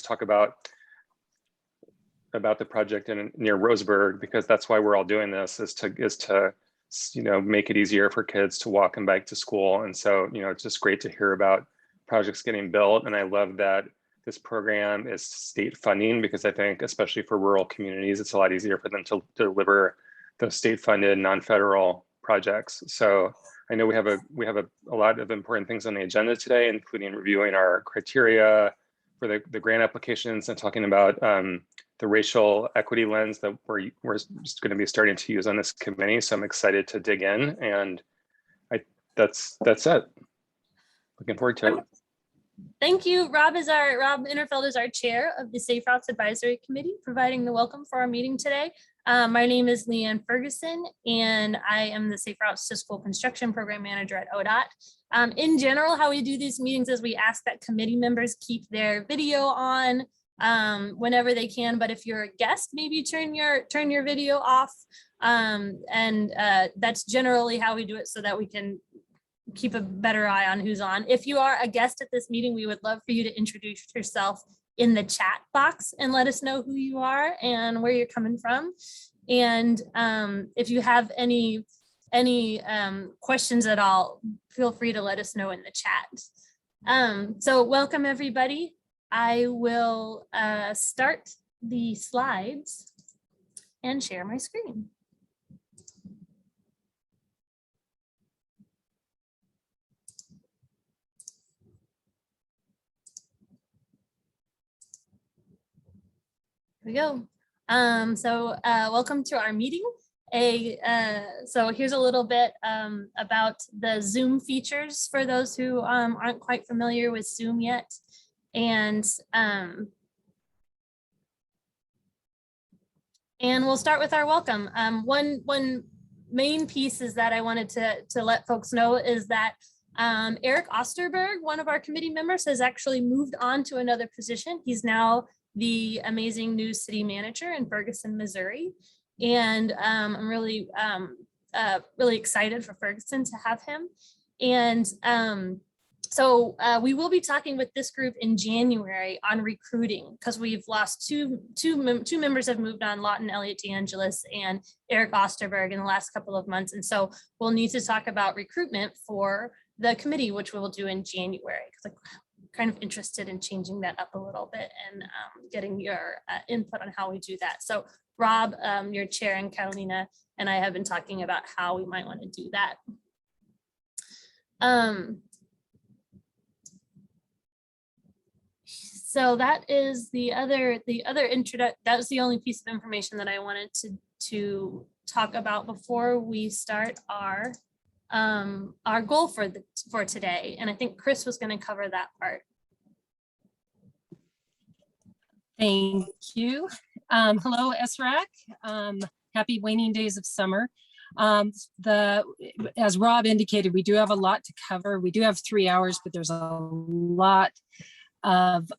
talk about the project near Roseburg, because that's why we're all doing this, is to make it easier for kids to walk and bike to school. And so, it's just great to hear about projects getting built. And I love that this program is state funding, because I think, especially for rural communities, it's a lot easier for them to deliver those state-funded, non-federal projects. So I know we have a lot of important things on the agenda today, including reviewing our criteria for the grant applications and talking about the racial equity lens that we're just going to be starting to use on this committee. So I'm excited to dig in, and that's it. Looking forward to it. Thank you. Rob Interfeld is our chair of the Safe Routes Advisory Committee, providing the welcome for our meeting today. My name is Leanne Ferguson, and I am the Safe Routes to School Construction Program Manager at ODOT. In general, how we do these meetings is we ask that committee members keep their video on whenever they can, but if you're a guest, maybe turn your video off. That's generally how we do it, so that we can keep a better eye on who's on. If you are a guest at this meeting, we would love for you to introduce yourself in the chat box and let us know who you are and where you're coming from. And if you have any questions at all, feel free to let us know in the chat. So welcome, everybody. I will start the slides and share my screen. Here we go. Welcome to our meeting. So here's a little bit about the Zoom features for those who aren't quite familiar with Zoom yet. And we'll start with our welcome. One main piece is that I wanted to let folks know is that Eric Osterberg, one of our committee members, has actually moved on to another position. He's now the amazing new city manager in Ferguson, Missouri. And I'm really excited for Ferguson to have him. And so we will be talking with this group in January on recruiting, because we've lost two members have moved on, Lawton Elliott DeAngelis and Eric Osterberg, in the last couple of months. And so we'll need to talk about recruitment for the committee, which we will do in January, because kind of interested in changing that up a little bit and getting your input on how we do that. So Rob, your chair, and Carolina and I have been talking about how we might want to do that. So that is the other introduction. That was the only piece of information that I wanted to talk about before we start our goal for today. And I think Chris was going to cover that part. Thank you. Hello, SRAC. Happy waning days of summer. As Rob indicated, we do have a lot to cover. We do have 3 hours, but there's a lot of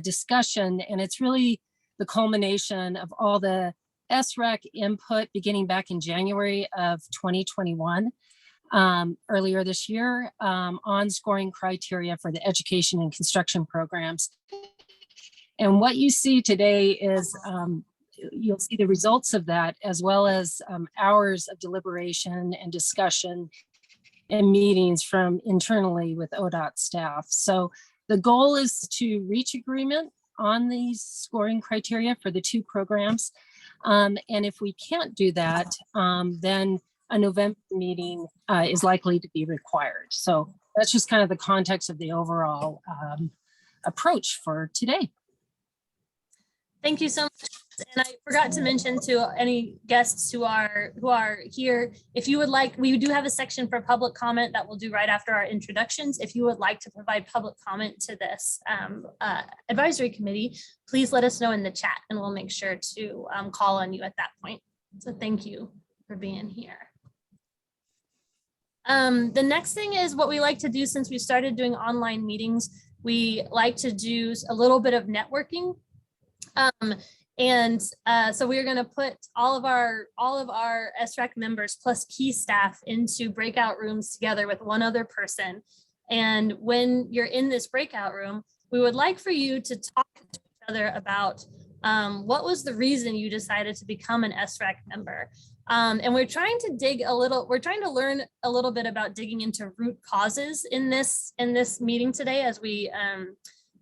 discussion, and it's really the culmination of all the SRAC input beginning back in January of 2021. Earlier this year, on scoring criteria for the education and construction programs. And what you see today is you'll see the results of that, as well as hours of deliberation and discussion and meetings from internally with ODOT staff. So the goal is to reach agreement on these scoring criteria for the two programs. And if we can't do that, then a November meeting is likely to be required. So that's just kind of the context of the overall approach for today. Thank you so much. And I forgot to mention to any guests who are here, if you would like, we do have a section for public comment that we'll do right after our introductions. If you would like to provide public comment to this advisory committee, please let us know in the chat, and we'll make sure to call on you at that point. So thank you for being here. The next thing is what we like to do since we started doing online meetings. We like to do a little bit of networking. So we're going to put all of our SRAC members plus key staff into breakout rooms together with one other person. And when you're in this breakout room, we would like for you to talk to each together about what was the reason you decided to become an SRAC member. And we're trying to learn a little bit about digging into root causes in this meeting today as we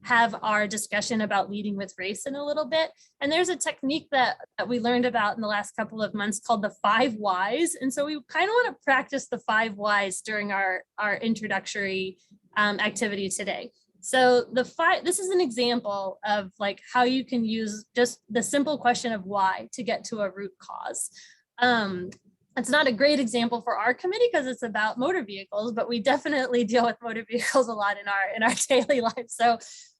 have our discussion about leading with race in a little bit. And there's a technique that we learned about in the last couple of months called the 5 whys. And so we kind of want to practice the 5 whys during our introductory activity today. So this is an example of like how you can use just the simple question of why to get to a root cause. It's not a great example for our committee because it's about motor vehicles, but we definitely deal with motor vehicles a lot in our daily life. So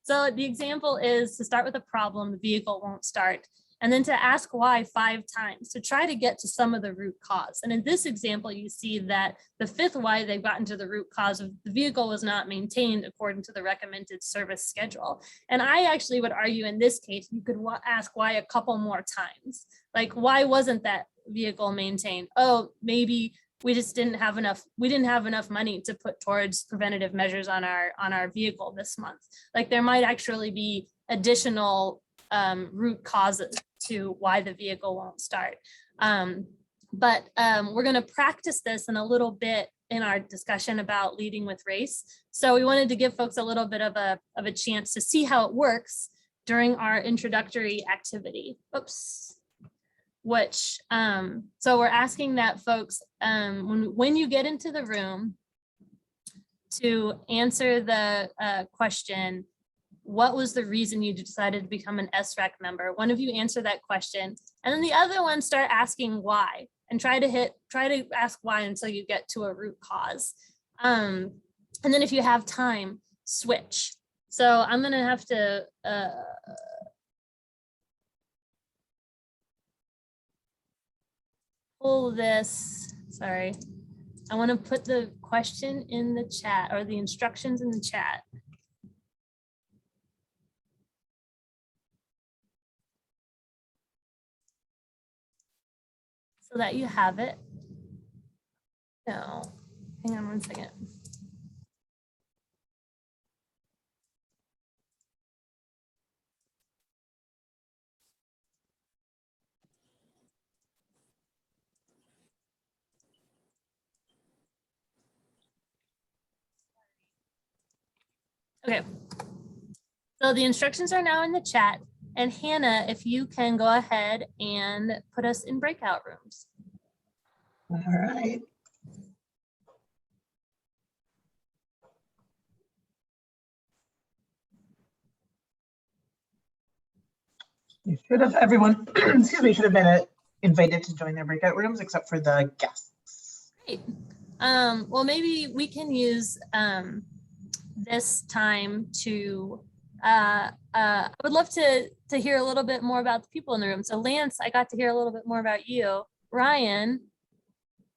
the example is to start with a problem, the vehicle won't start, and then to ask why 5 times to try to get to some of the root cause. And in this example, you see that the 5th why they've gotten to the root cause of the vehicle was not maintained according to the recommended service schedule. And I actually would argue in this case, you could ask why a couple more times. Like, why wasn't that vehicle maintained? Oh, maybe we just didn't have enough money to put towards preventative measures on our vehicle this month. Like, there might actually be additional root causes to why the vehicle won't start. But we're going to practice this in a little bit in our discussion about leading with race. So we wanted to give folks a little bit of a chance to see how it works during our introductory activity. Oops. Which, so we're asking that folks, when you get into the room, to answer the question, what was the reason you decided to become an SRAC member? One of you answer that question, and then the other one start asking why, and try to ask why until you get to a root cause. And then if you have time, switch. So I'm gonna have to pull this, sorry. I want to put the question in the chat, or the instructions in the chat. So that you have it. No, hang on one second. Okay, so the instructions are now in the chat, and Hannah, if you can go ahead and put us in breakout rooms. All right. You should have, everyone, excuse me, should have been invited to join their breakout rooms except for the guests. Great. Well, maybe we can use this time to, I would love to hear a little bit more about the people in the room. So Lance, I got to hear a little bit more about you. Ryan,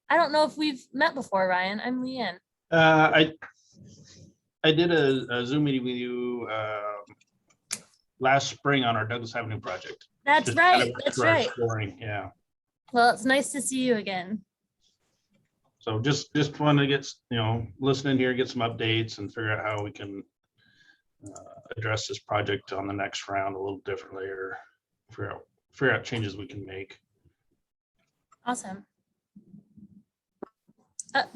I don't know if we've met before, Ryan. I'm Leanne. I did a Zoom meeting with you last spring on our Douglas Avenue project. That's Just right. kind of That's for our right. exploring, yeah. Well, it's nice to see you again. So just want to get, listen in here, get some updates and figure out how we can address this project on the next round a little differently, or figure out changes we can make. Awesome.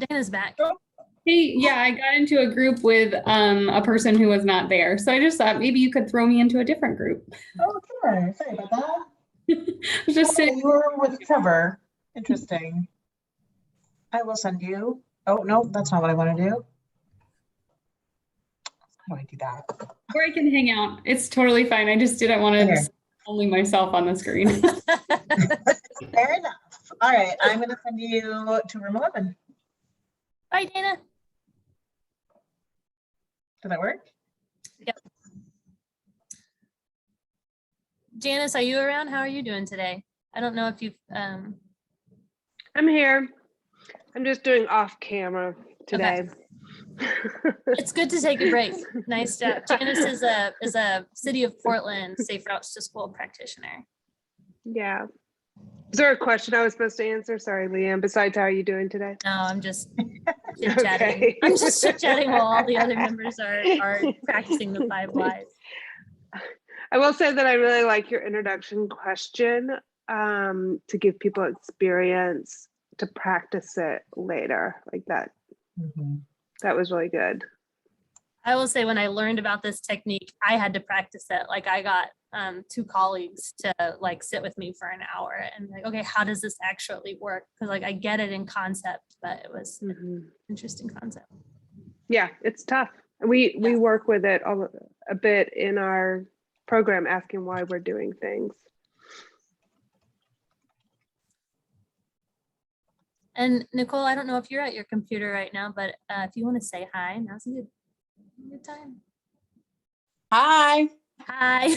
Dana's back. Hey, yeah, I got into a group with a person who was not there. So I just thought maybe you could throw me into a different group. Oh, sure. Sorry about that. I was just saying. You were with Trevor. Interesting. I will send you. Oh, no, that's not what I want to do. How do I do that? Or I can hang out. It's totally fine. I just didn't want to only myself on the screen. Fair enough. All right, I'm going to send you to room 11. Bye, Dana. Did that work? Yep. Janice, are you around? How are you doing today? I don't know if you've I'm here. I'm just doing off camera today. Okay. It's good to take a break. Nice job. Janice is a City of Portland Safe Routes to School practitioner. Yeah. Is there a question I was supposed to answer? Sorry, Leanne, besides how are you doing today? No, I'm just chit-chatting. Okay. I'm just chit-chatting while all the other members are practicing the 5 whys. I will say that I really like your introduction question to give people experience to practice it later like that. Mhm. That was really good. I will say when I learned about this technique, I had to practice it. Like I got 2 colleagues to like sit with me for an hour and like, okay, how does this actually work? Because like I get it in concept, but it was an interesting concept. Yeah, it's tough. We work with it a bit in our program, asking why we're doing things. And Nicole, I don't know if you're at your computer right now, but if you want to say hi, now's a good time. Hi, Hi.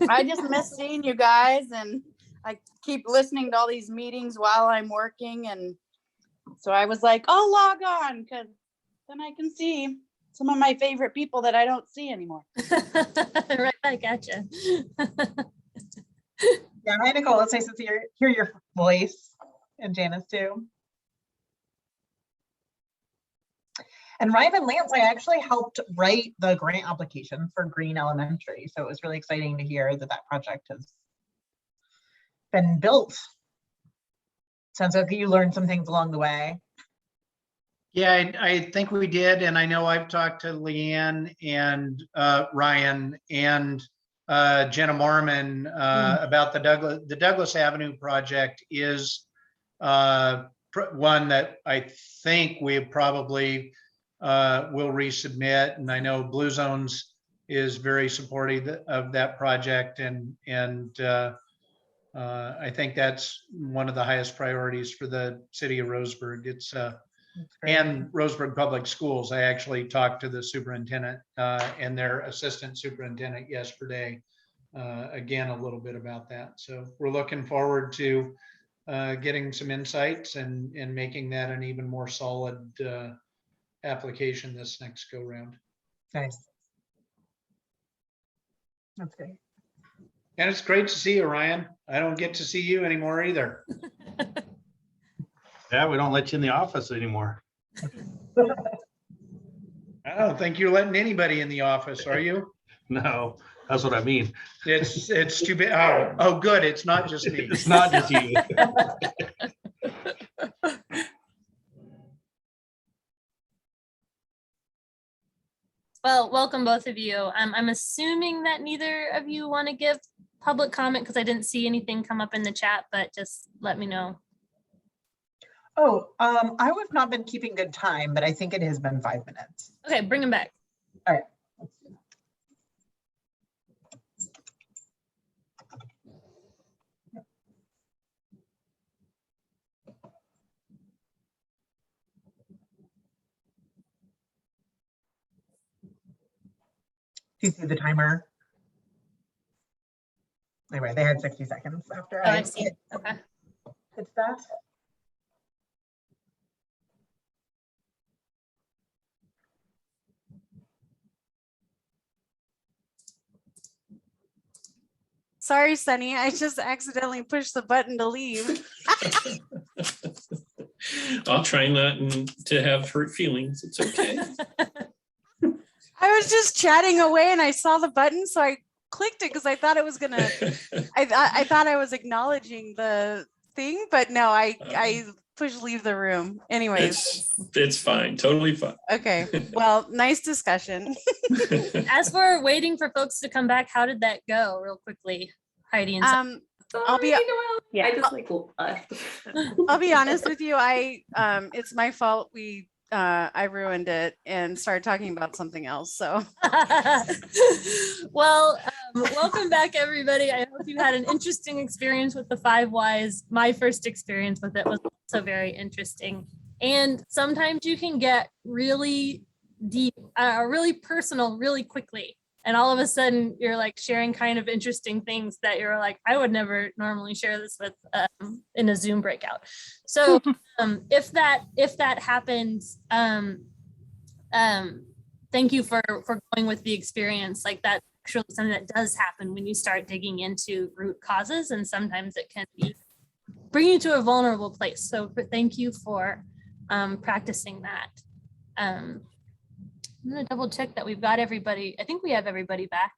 I just miss seeing you guys, and I keep listening to all these meetings while I'm working, and so I was like, I'll log on because then I can see some of my favorite people that I don't see anymore. Right back at you. Yeah, hi Nicole, it's nice to hear your voice, and Janice too. And Ryan and Lance, I actually helped write the grant application for Green Elementary, so it was really exciting to hear that that project has been built. Sounds like you learned some things along the way. Yeah, I think we did, and I know I've talked to Leanne and Ryan and Jenna Mormon about the Douglas Avenue project is one that I think we probably will resubmit, and I know Blue Zones is very supportive of that project, and I think that's one of the highest priorities for the city of Roseburg. It's and Roseburg Public Schools. I actually talked to the superintendent and their assistant superintendent yesterday, again, a little bit about that. So we're looking forward to getting some insights and making that an even more solid application this next go round. Nice. That's great. And it's great to see you, Ryan. I don't get to see you anymore either. Yeah, we don't let you in the office anymore. I don't think you're letting anybody in the office, are you? No, that's what I mean. It's too bad. Oh, good. It's not just me. It's not just you. Well, welcome both of you. I'm assuming that neither of you want to give public comment because I didn't see anything come up in the chat, but just let me know. Oh, I have not been keeping good time, but I think it has been 5 minutes. Okay, bring them back. All right. Do you see the timer? Anyway, they had 60 seconds after I see it. Okay. hit that. Sorry, Sunny, I just accidentally pushed the button to leave. I'll try not to have hurt feelings. It's okay. I was just chatting away and I saw the button, so I clicked it because I thought it was gonna. I thought I was acknowledging the thing, but no, I pushed leave the room. Anyways, it's fine, totally fine. Okay, well, nice discussion. As we're waiting for folks to come back, how did that go, real quickly, Heidi? And I'll be. Yeah, I just like left. I'll be honest with you. It's my fault. I ruined it and started talking about something else. So, well, welcome back, everybody. I hope you had an interesting experience with the 5 whys. My first experience with it was also very interesting. And sometimes you can get really deep, really personal, really quickly. And all of a sudden you're like sharing kind of interesting things that you're like, I would never normally share this with in a Zoom breakout. So if that happens, thank you for going with the experience. Like that's actually something that does happen when you start digging into root causes, and sometimes it can bring you to a vulnerable place. So thank you for practicing that. I'm gonna double check that we've got everybody. I think we have everybody back.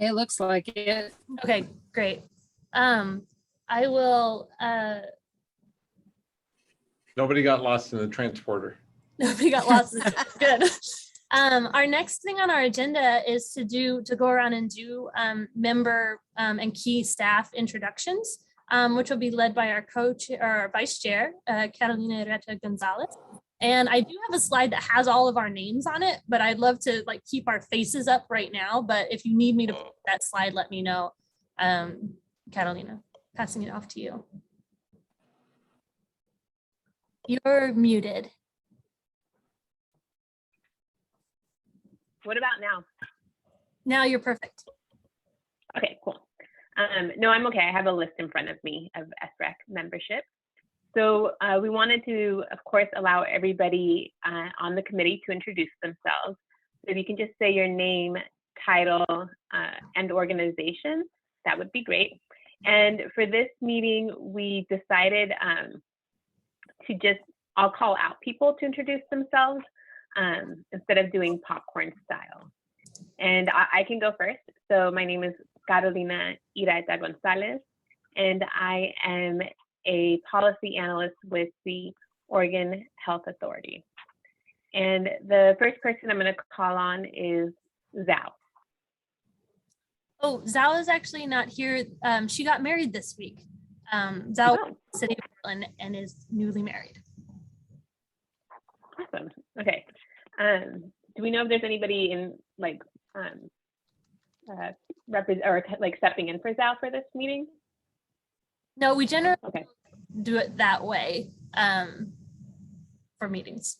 It looks like it. Okay, great. I will, Nobody got lost in the transporter. nobody got lost. Good. Our next thing on our agenda is to go around and do member and key staff introductions, which will be led by our coach or our vice chair, Carolina Reta Gonzalez. And I do have a slide that has all of our names on it, but I'd love to like keep our faces up right now. But if you need me to put that slide, let me know. Carolina, passing it off to you. You're muted. What about now? Now you're perfect. Okay, cool. No, I'm okay. I have a list in front of me of SREC membership. So we wanted to, of course, allow everybody on the committee to introduce themselves. So if you can just say your name, title, and organization, that would be great. And for this meeting, we decided to just, I'll call out people to introduce themselves instead of doing popcorn style. And I can go first. So my name is Carolina Iraeta Gonzalez, and I am a policy analyst with the Oregon Health Authority. And the first person I'm going to call on is Zhao. Oh, Zhao is actually not here. She got married this week. Zhao is in the city of Portland and is newly married. Awesome. Okay. Do we know if there's anybody in like represent or like stepping in for Zhao for this meeting? No, we generally Okay. do it that way for meetings.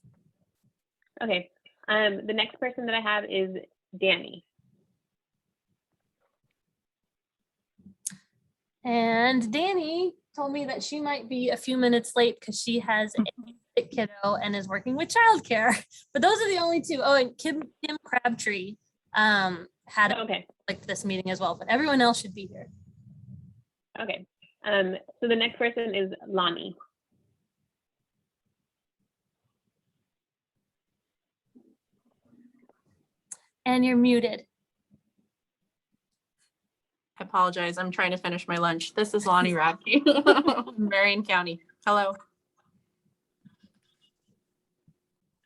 Okay. The next person that I have is Danny. And Danny told me that she might be a few minutes late because she has a sick kiddo and is working with childcare. But those are the only two. Oh, and Kim Crabtree had like this meeting as well, but everyone else should be here. Okay. So the next person is Lonnie. And you're muted. I apologize. I'm trying to finish my lunch. This is Lonnie Radke, Marion County. Hello.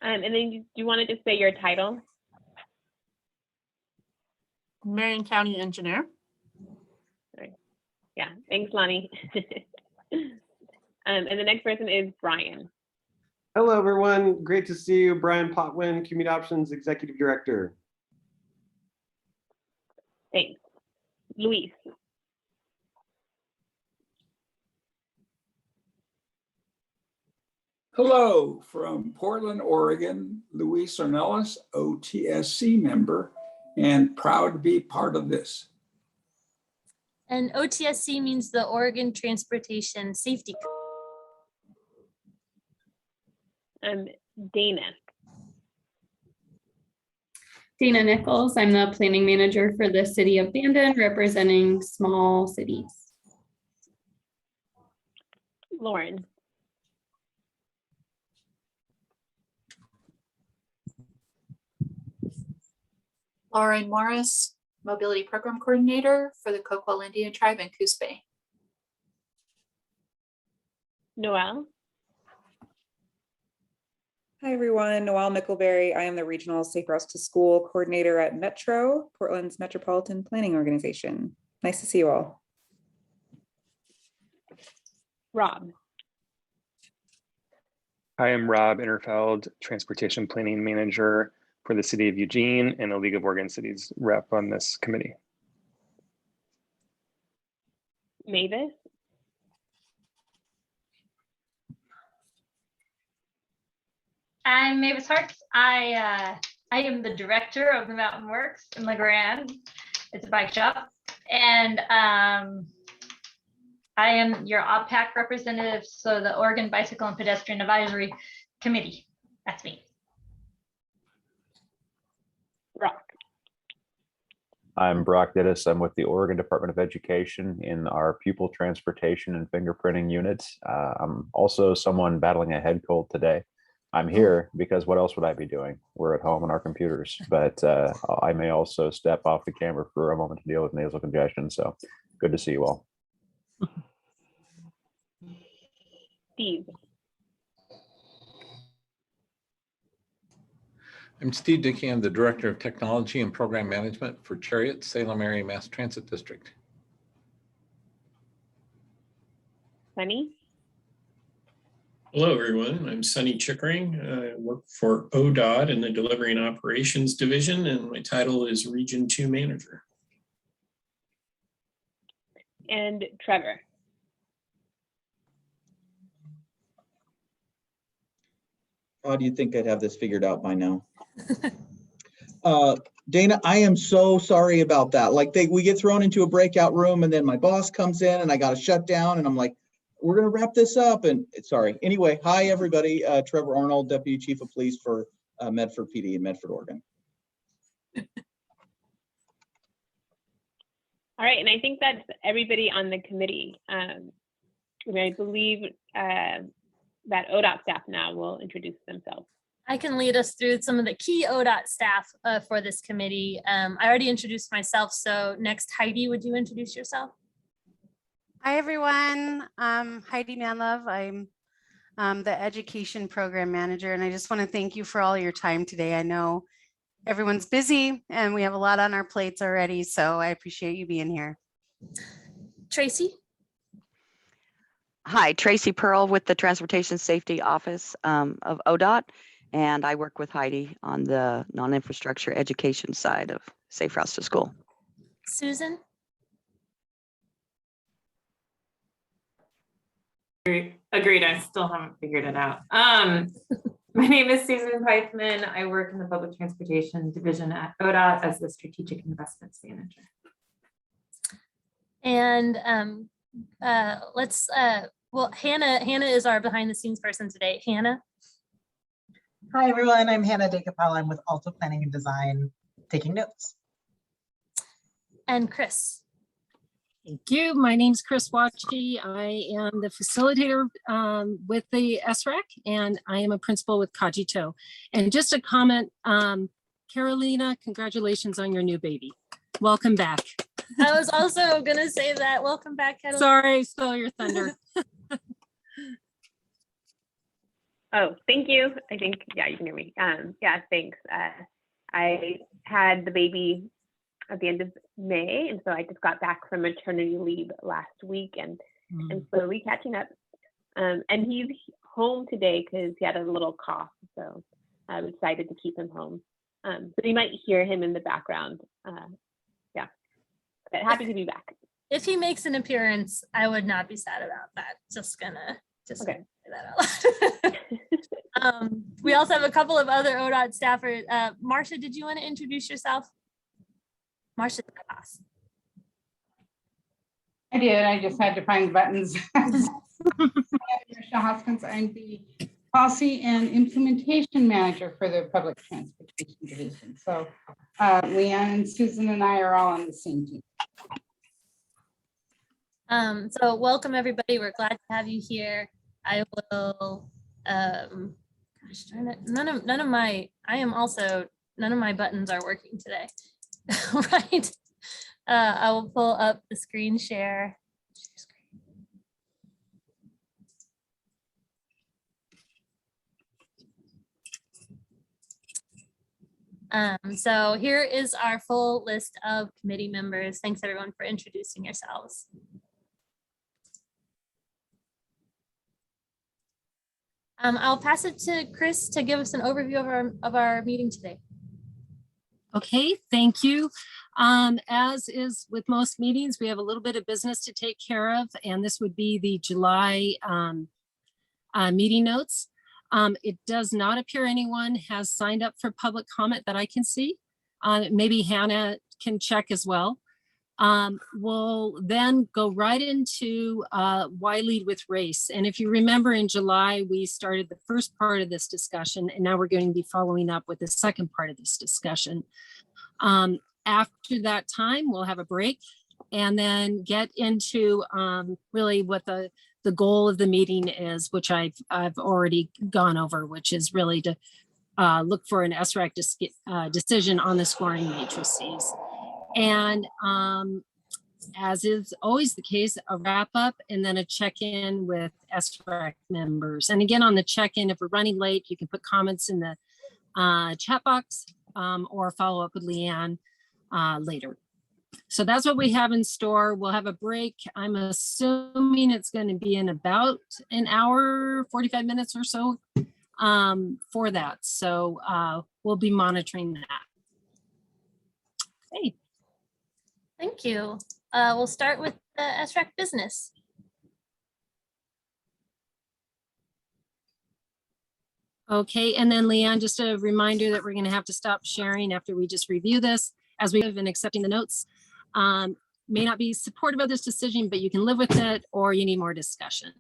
And then do you want to just say your title? Marion County Engineer. Sorry. Yeah, thanks, Lonnie. And the next person is Brian. Hello, everyone. Great to see you. Brian Potwin, Community Options Executive Director. Thanks. Luis. Hello, from Portland, Oregon, Luis Ornelas, OTSC member, and proud to be part of this. And OTSC means the Oregon Transportation Safety. Dana. Dana Nichols. I'm the planning manager for the city of Bandon, representing small cities. Lauren. Lauren Morris, Mobility Program Coordinator for the Coquille Indian Tribe in Coos Bay. Noelle. Hi, everyone. Noelle Mickleberry. I am the Regional Safe Routes to School Coordinator at Metro, Portland's Metropolitan Planning Organization. Nice to see you all. Rob. I am Rob Interfeld, Transportation Planning Manager for the City of Eugene and a League of Oregon Cities rep on this committee. Mavis. I'm Mavis Hartz. I am the director of the Mountain Works in La Grande. It's a bike shop. And I am your OPPAC representative, so the Oregon Bicycle and Pedestrian Advisory Committee. That's me. Brock. I'm Brock Dittis. I'm with the Oregon Department of Education in our pupil transportation and fingerprinting units. I'm also someone battling a head cold today. I'm here because what else would I be doing? We're at home on our computers, but I may also step off the camera for a moment to deal with nasal congestion. So good to see you all. Steve. I'm Steve Dickey. I'm the Director of Technology and Program Management for Chariot, Salem Area Mass Transit District. Sunny. Hello, everyone. I'm Sunny Chickering. I work for ODOT in the Delivery and Operations Division, and my title is Region 2 Manager. And Trevor. How do you think I'd have this figured out by now? Dana, I am so sorry about that. Like we get thrown into a breakout room and then my boss comes in and I got to shut down and I'm like, we're going to wrap this up. And sorry. Anyway, hi, everybody. Trevor Arnold, Deputy Chief of Police for Medford PD in Medford, Oregon. All right. And I think that's everybody on the committee. I believe that ODOT staff now will introduce themselves. I can lead us through some of the key ODOT staff for this committee. I already introduced myself, so next, Heidi, would you introduce yourself? Hi, everyone. Heidi Manlove. I'm the Education Program Manager, and I just want to thank you for all your time today. I know everyone's busy, and we have a lot on our plates already, so I appreciate you being here. Tracy? Hi, Tracy Pearl with the Transportation Safety Office of ODOT, and I work with Heidi on the non-infrastructure education side of Safe Routes to School. Susan? Agreed. I still haven't figured it out. My name is Susan Pfeifman. I work in the Public Transportation Division at ODOT as the Strategic Investments Manager. And well, Hannah is our behind the scenes person today. Hannah. Hi, everyone. I'm Hannah Dekapal. I'm with Alto Planning and Design, taking notes. And Chris. Thank you. My name's Chris Watchie. I am the facilitator with the SRAC, and I am a principal with Cogito. And just a comment, Carolina, congratulations on your new baby. Welcome back. I was also going to say that. Welcome back, Carolina. Sorry, stole your thunder. Oh, thank you. I think, yeah, you can hear me. Yeah, thanks. I had the baby at the end of May, and so I just got back from maternity leave last week and I'm slowly catching up. And he's home today because he had a little cough, so I decided to keep him home. So you might hear him in the background. Yeah, but happy to be back. If he makes an appearance, I would not be sad about that. Gonna say that out loud. We also have a couple of other ODOT staffers. Marcia, did you want to introduce yourself? Marcia's my boss. I did. I just had to find the buttons. Michelle Hoskins. I'm the Policy and Implementation Manager for the Public Transportation Division. So Leanne and Susan and I are all on the same team. So welcome everybody. We're glad to have you here. I will gosh darn it. None of my buttons are working today. Right. I will pull up the screen share. So here is our full list of committee members. Thanks everyone for introducing yourselves. I'll pass it to Chris to give us an overview of our meeting today. Okay, thank you. As is with most meetings, we have a little bit of business to take care of, and this would be the July meeting notes. It does not appear anyone has signed up for public comment that I can see. Maybe Hannah can check as well. We'll then go right into why lead with race. And if you remember in July, we started the first part of this discussion, and now we're going to be following up with the second part of this discussion. After that time, we'll have a break and then get into really what the the goal of the meeting is, which I've already gone over, which is really to look for an SRAC decision on the scoring matrices. And as is always the case, a wrap up and then a check-in with SRAC members. And again, on the check-in, if we're running late, you can put comments in the chat box or follow up with Leanne later. So that's what we have in store. We'll have a break. I'm assuming it's going to be in about an hour, 45 minutes or so for that. So we'll be monitoring that. Okay. Thank you. We'll start with the SRAC business. Okay, and then Leanne, just a reminder that we're going to have to stop sharing after we just review this, as we have been accepting the notes. May not be supportive of this decision, but you can live with it, or you need more discussion.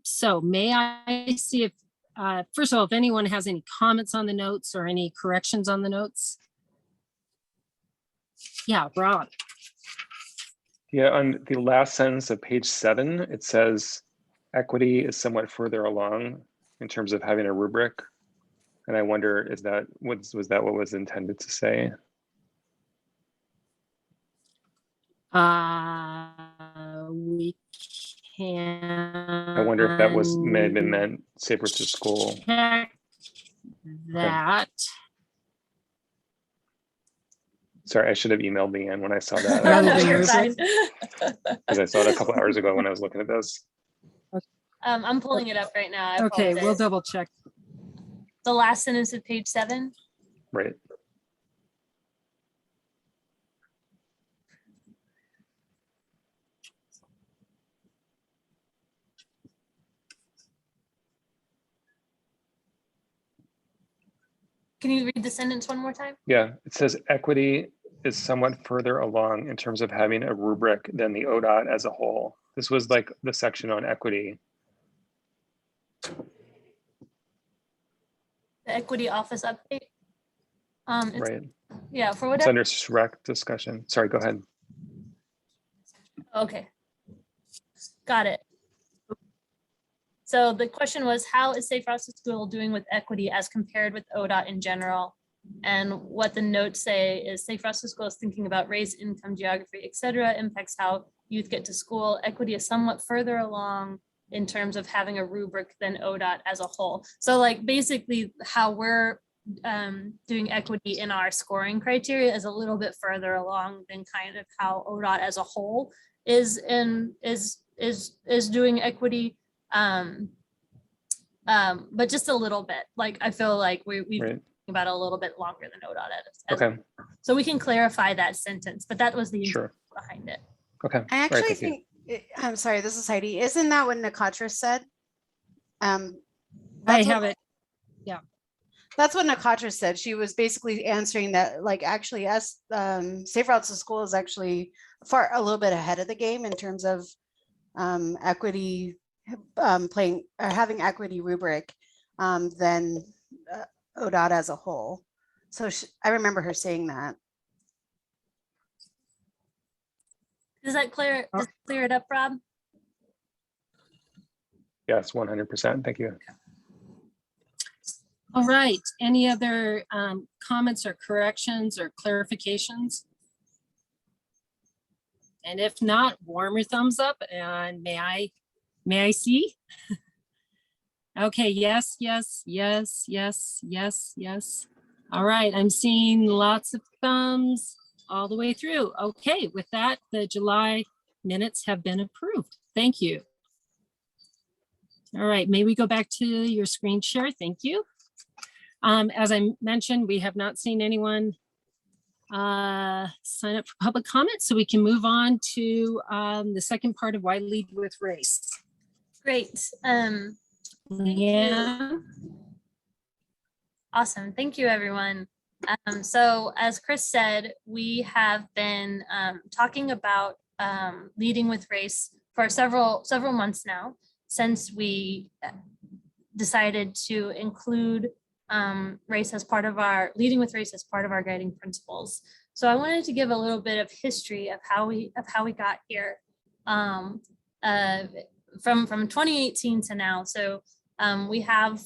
So may I see if, first of all, if anyone has any comments on the notes or any corrections on the notes? Yeah, Rob. Yeah, on the last sentence of page 7, it says equity is somewhat further along in terms of having a rubric. And I wonder, was that what was intended to say? We can. I wonder if that may have been meant safer to school. Check that. Sorry, I should have emailed Leanne when I saw that. No, you're fine. Because I saw it a couple hours ago when I was looking at this. I'm pulling it up right now. I Okay, we'll apologize. double check. The last sentence of page 7. Right. Can you read the sentence one more time? Yeah, it says equity is somewhat further along in terms of having a rubric than the ODOT as a whole. This was like the section on equity. The equity office update. Right. Yeah, for It's whatever. under SRAC discussion. Sorry, go ahead. Okay. Got it. So the question was, how is Safe Routes to School doing with equity as compared with ODOT in general? And what the notes say is Safe Routes to School is thinking about race, income, geography, et cetera, impacts how youth get to school. Equity is somewhat further along in terms of having a rubric than ODOT as a whole. So like basically how we're doing equity in our scoring criteria is a little bit further along than kind of how ODOT as a whole is doing equity. But just a little bit. Like I feel like we've been about a little bit longer than ODOT is. Okay. So we can clarify that sentence, but that was the intent behind it. Okay. I actually think, I'm sorry, this is Heidi. Isn't that what Nakatra said? I have it. Yeah. That's what Nakatra said. She was basically answering that, like, actually, Safe Routes to School is actually a little bit ahead of the game in terms of equity, having equity rubric than ODOT as a whole. So I remember her saying that. Does that clear it up, Rob? Yes, 100%. Thank you. All right. Any other comments or corrections or clarifications? And if not, warm your thumbs up and may I see? Okay, yes, yes, yes, yes, yes, yes. All right, I'm seeing lots of thumbs all the way through. Okay, with that, the July minutes have been approved. Thank you. All right, may we go back to your screen share? Thank you. As I mentioned, we have not seen anyone sign up for public comment, so we can move on to the second part of Why Lead with Race. Great. Yeah. Awesome. Thank you, everyone. So as Chris said, we have been talking about leading with race for several months now, since we decided to include race as part of our leading with race as part of our guiding principles. So I wanted to give a little bit of history of how we got here. from 2018 to now. So we have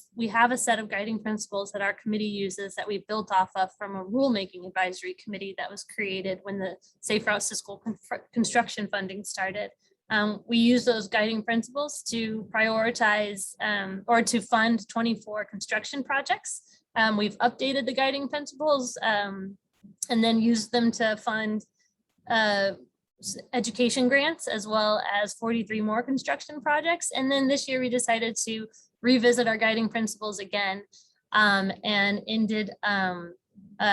a set of guiding principles that our committee uses that we built off of from a rulemaking advisory committee that was created when the Safe Routes to School construction funding started. We use those guiding principles to prioritize or to fund 24 construction projects. We've updated the guiding principles and then used them to fund education grants, as well as 43 more construction projects. And then this year we decided to revisit our guiding principles again and ended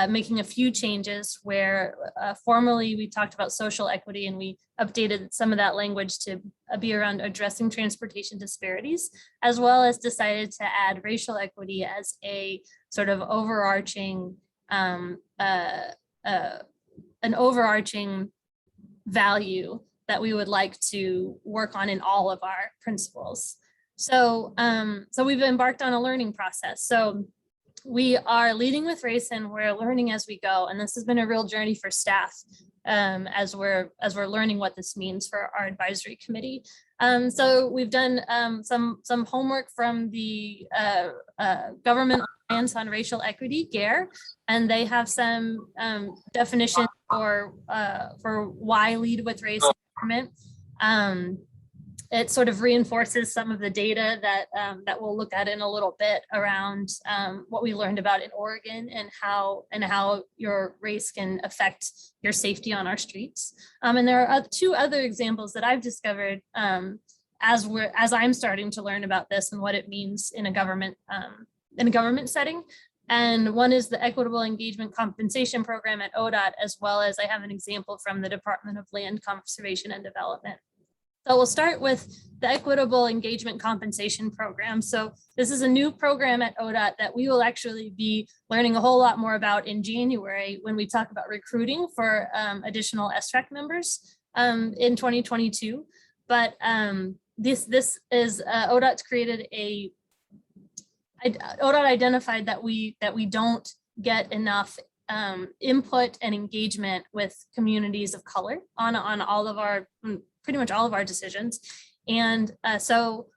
making a few changes where formerly we talked about social equity, and we updated some of that language to be around addressing transportation disparities, as well as decided to add racial equity as a sort of overarching an overarching value that we would like to work on in all of our principles. So, so we've embarked on a learning process. So we are leading with race, and we're learning as we go. And this has been a real journey for staff as we're learning what this means for our advisory committee. So we've done some homework from the Government Alliance on Racial Equity, GARE, and they have some definitions for why lead with race in government. It sort of reinforces some of the data that we'll look at in a little bit around what we learned about in Oregon and how your race can affect your safety on our streets. And there are two other examples that I've discovered as I'm starting to learn about this and what it means in a government setting. And one is the Equitable Engagement Compensation Program at ODOT, as well as I have an example from the Department of Land Conservation and Development. So we'll start with the Equitable Engagement Compensation Program. So this is a new program at ODOT that we will actually be learning a whole lot more about in January when we talk about recruiting for additional SRAC members in 2022. But this is ODOT's created ODOT identified that we don't get enough input and engagement with communities of color on all of our pretty much all of our decisions. And so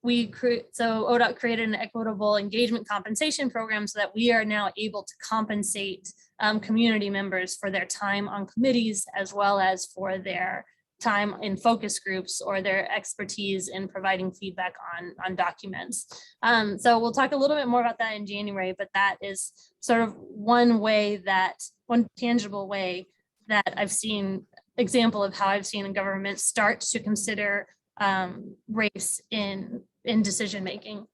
ODOT created an equitable engagement compensation program so that we are now able to compensate community members for their time on committees, as well as for their time in focus groups or their expertise in providing feedback on documents. So we'll talk a little bit more about that in January, but that is sort of one tangible way that I've seen example of how I've seen a government start to consider race in decision making.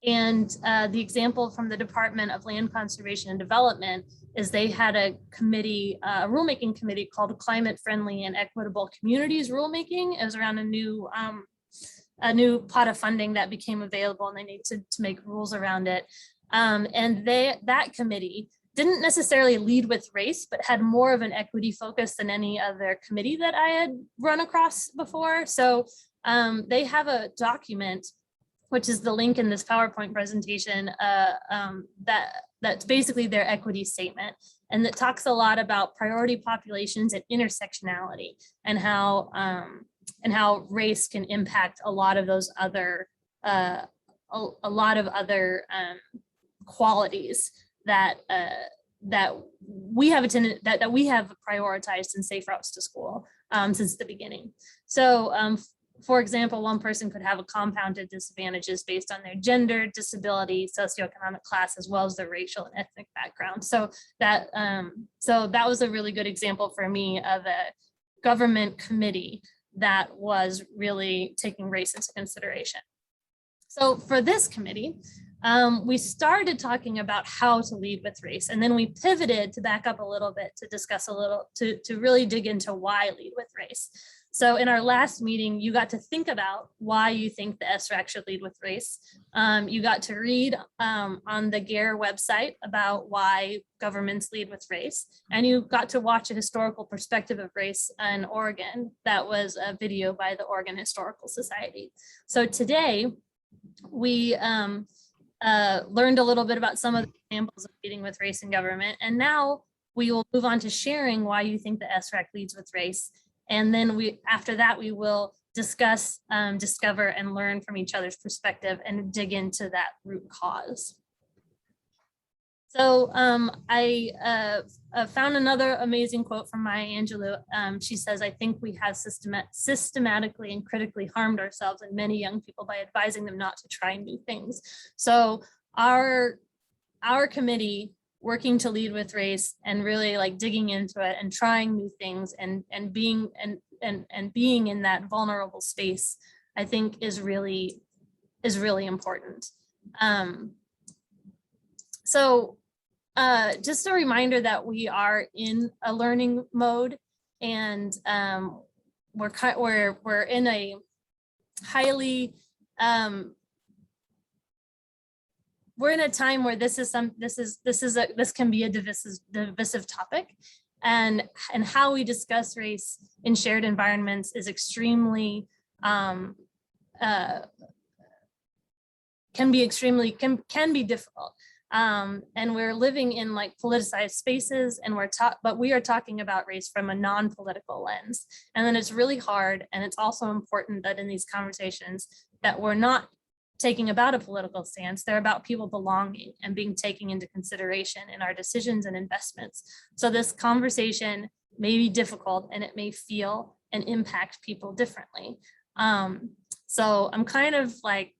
And the example from the Department of Land Conservation and Development is they had a committee, a rulemaking committee called Climate Friendly and Equitable Communities Rulemaking. It was around a new pot of funding that became available, and they need to make rules around it. And that committee didn't necessarily lead with race, but had more of an equity focus than any other committee that I had run across before. So they have a document, which is the link in this PowerPoint presentation, that's basically their equity statement. And that talks a lot about priority populations and intersectionality, and how race can impact a lot of those other, qualities that we have that we have prioritized in Safe Routes to School since the beginning. So for example, one person could have a compounded disadvantages based on their gender, disability, socioeconomic class, as well as their racial and ethnic background. So that was a really good example for me of a government committee that was really taking race into consideration. So for this committee, we started talking about how to lead with race, and then we pivoted to back up a little bit to discuss to really dig into why lead with race. So in our last meeting, you got to think about why you think the SRAC should lead with race. You got to read on the GARE website about why governments lead with race, and you got to watch a historical perspective of race in Oregon. That was a video by the Oregon Historical Society. So today, we learned a little bit about some of the examples of leading with race in government, and now we will move on to sharing why you think the SRAC leads with race. And then after that, we will discuss, discover, and learn from each other's perspective and dig into that root cause. So I found another amazing quote from Maya Angelou. She says, "I think we have systematically and critically harmed ourselves and many young people by advising them not to try new things." So our committee, working to lead with race and really like digging into it and trying new things and being in that vulnerable space, I think is really important. So just a reminder that we are in a learning mode, and we're in a highly we're in a time where this can be a divisive topic, and how we discuss race in shared environments is extremely can be difficult. And we're living in like politicized spaces, and but we are talking about race from a non-political lens. And then it's really hard. And it's also important that in these conversations that we're not taking about a political stance, they're about people belonging and being taken into consideration in our decisions and investments. So this conversation may be difficult, and it may feel and impact people differently. So I'm kind of like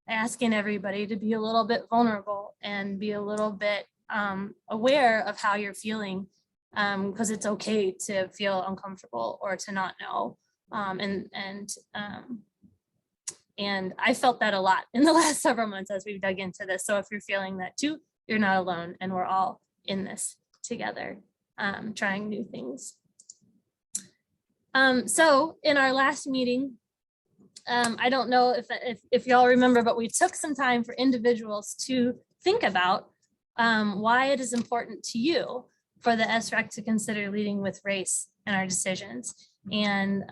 asking everybody to be a little bit vulnerable and be a little bit aware of how you're feeling, because it's okay to feel uncomfortable or to not know. And I felt that a lot in the last several months as we've dug into this. So if you're feeling that too, you're not alone, and we're all in this together, trying new things. So in our last meeting, I don't know if y'all remember, but we took some time for individuals to think about why it is important to you for the SREC to consider leading with race in our decisions, and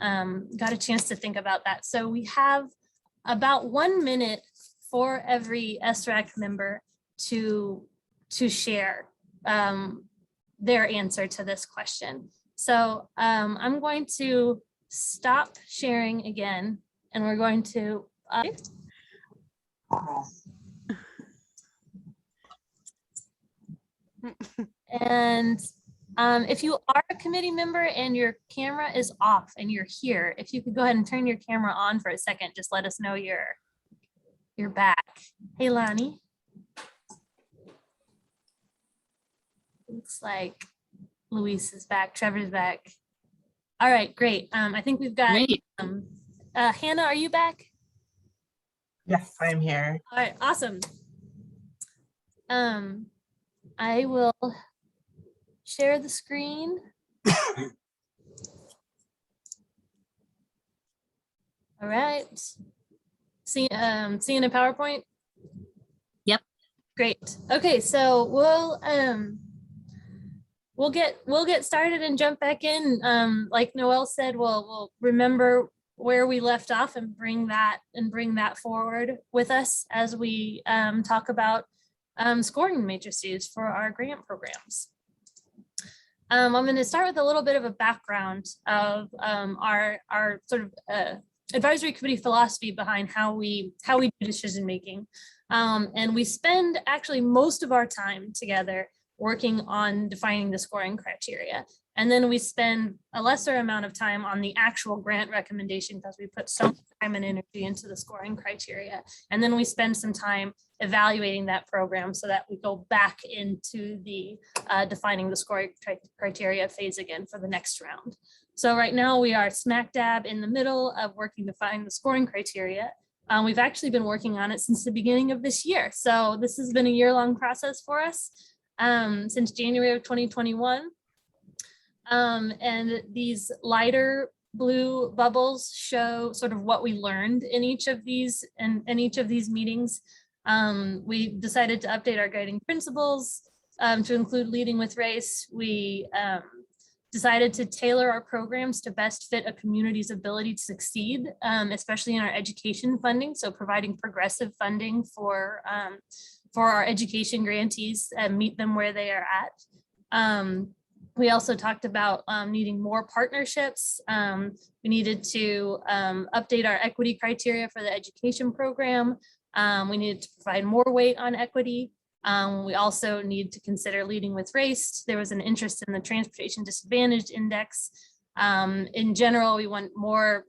got a chance to think about that. So we have about 1 minute for every SREC member to share their answer to this question. So I'm going to stop sharing again, and we're going to and if you are a committee member and your camera is off and you're here, if you could go ahead and turn your camera on for a second, just let us know you're back. Hey, Lonnie. Looks like Luis is back. Trevor's back. All right, great. I think we've got Hannah, are you back? Yes, I'm here. All right, awesome. I will share the screen. All right. Seeing a PowerPoint? Yep. Great. Okay, so we'll get started and jump back in. Like Noelle said, we'll remember where we left off and bring that forward with us as we talk about scoring matrices for our grant programs. I'm going to start with a little bit of a background of our sort of advisory committee philosophy behind how we do decision making. And we spend actually most of our time together working on defining the scoring criteria. And then we spend a lesser amount of time on the actual grant recommendation because we put so much time and energy into the scoring criteria. And then we spend some time evaluating that program so that we go back into the defining the scoring criteria phase again for the next round. So right now we are smack dab in the middle of working to find the scoring criteria. We've actually been working on it since the beginning of this year. So this has been a year-long process for us since January of 2021. And these lighter blue bubbles show sort of what we learned in each of these meetings. We decided to update our guiding principles to include leading with race. We decided to tailor our programs to best fit a community's ability to succeed, especially in our education funding. So providing progressive funding for our education grantees and meet them where they are at. We also talked about needing more partnerships. We needed to update our equity criteria for the education program. We needed to provide more weight on equity. We also need to consider leading with race. There was an interest in the transportation disadvantaged index. In general, we want more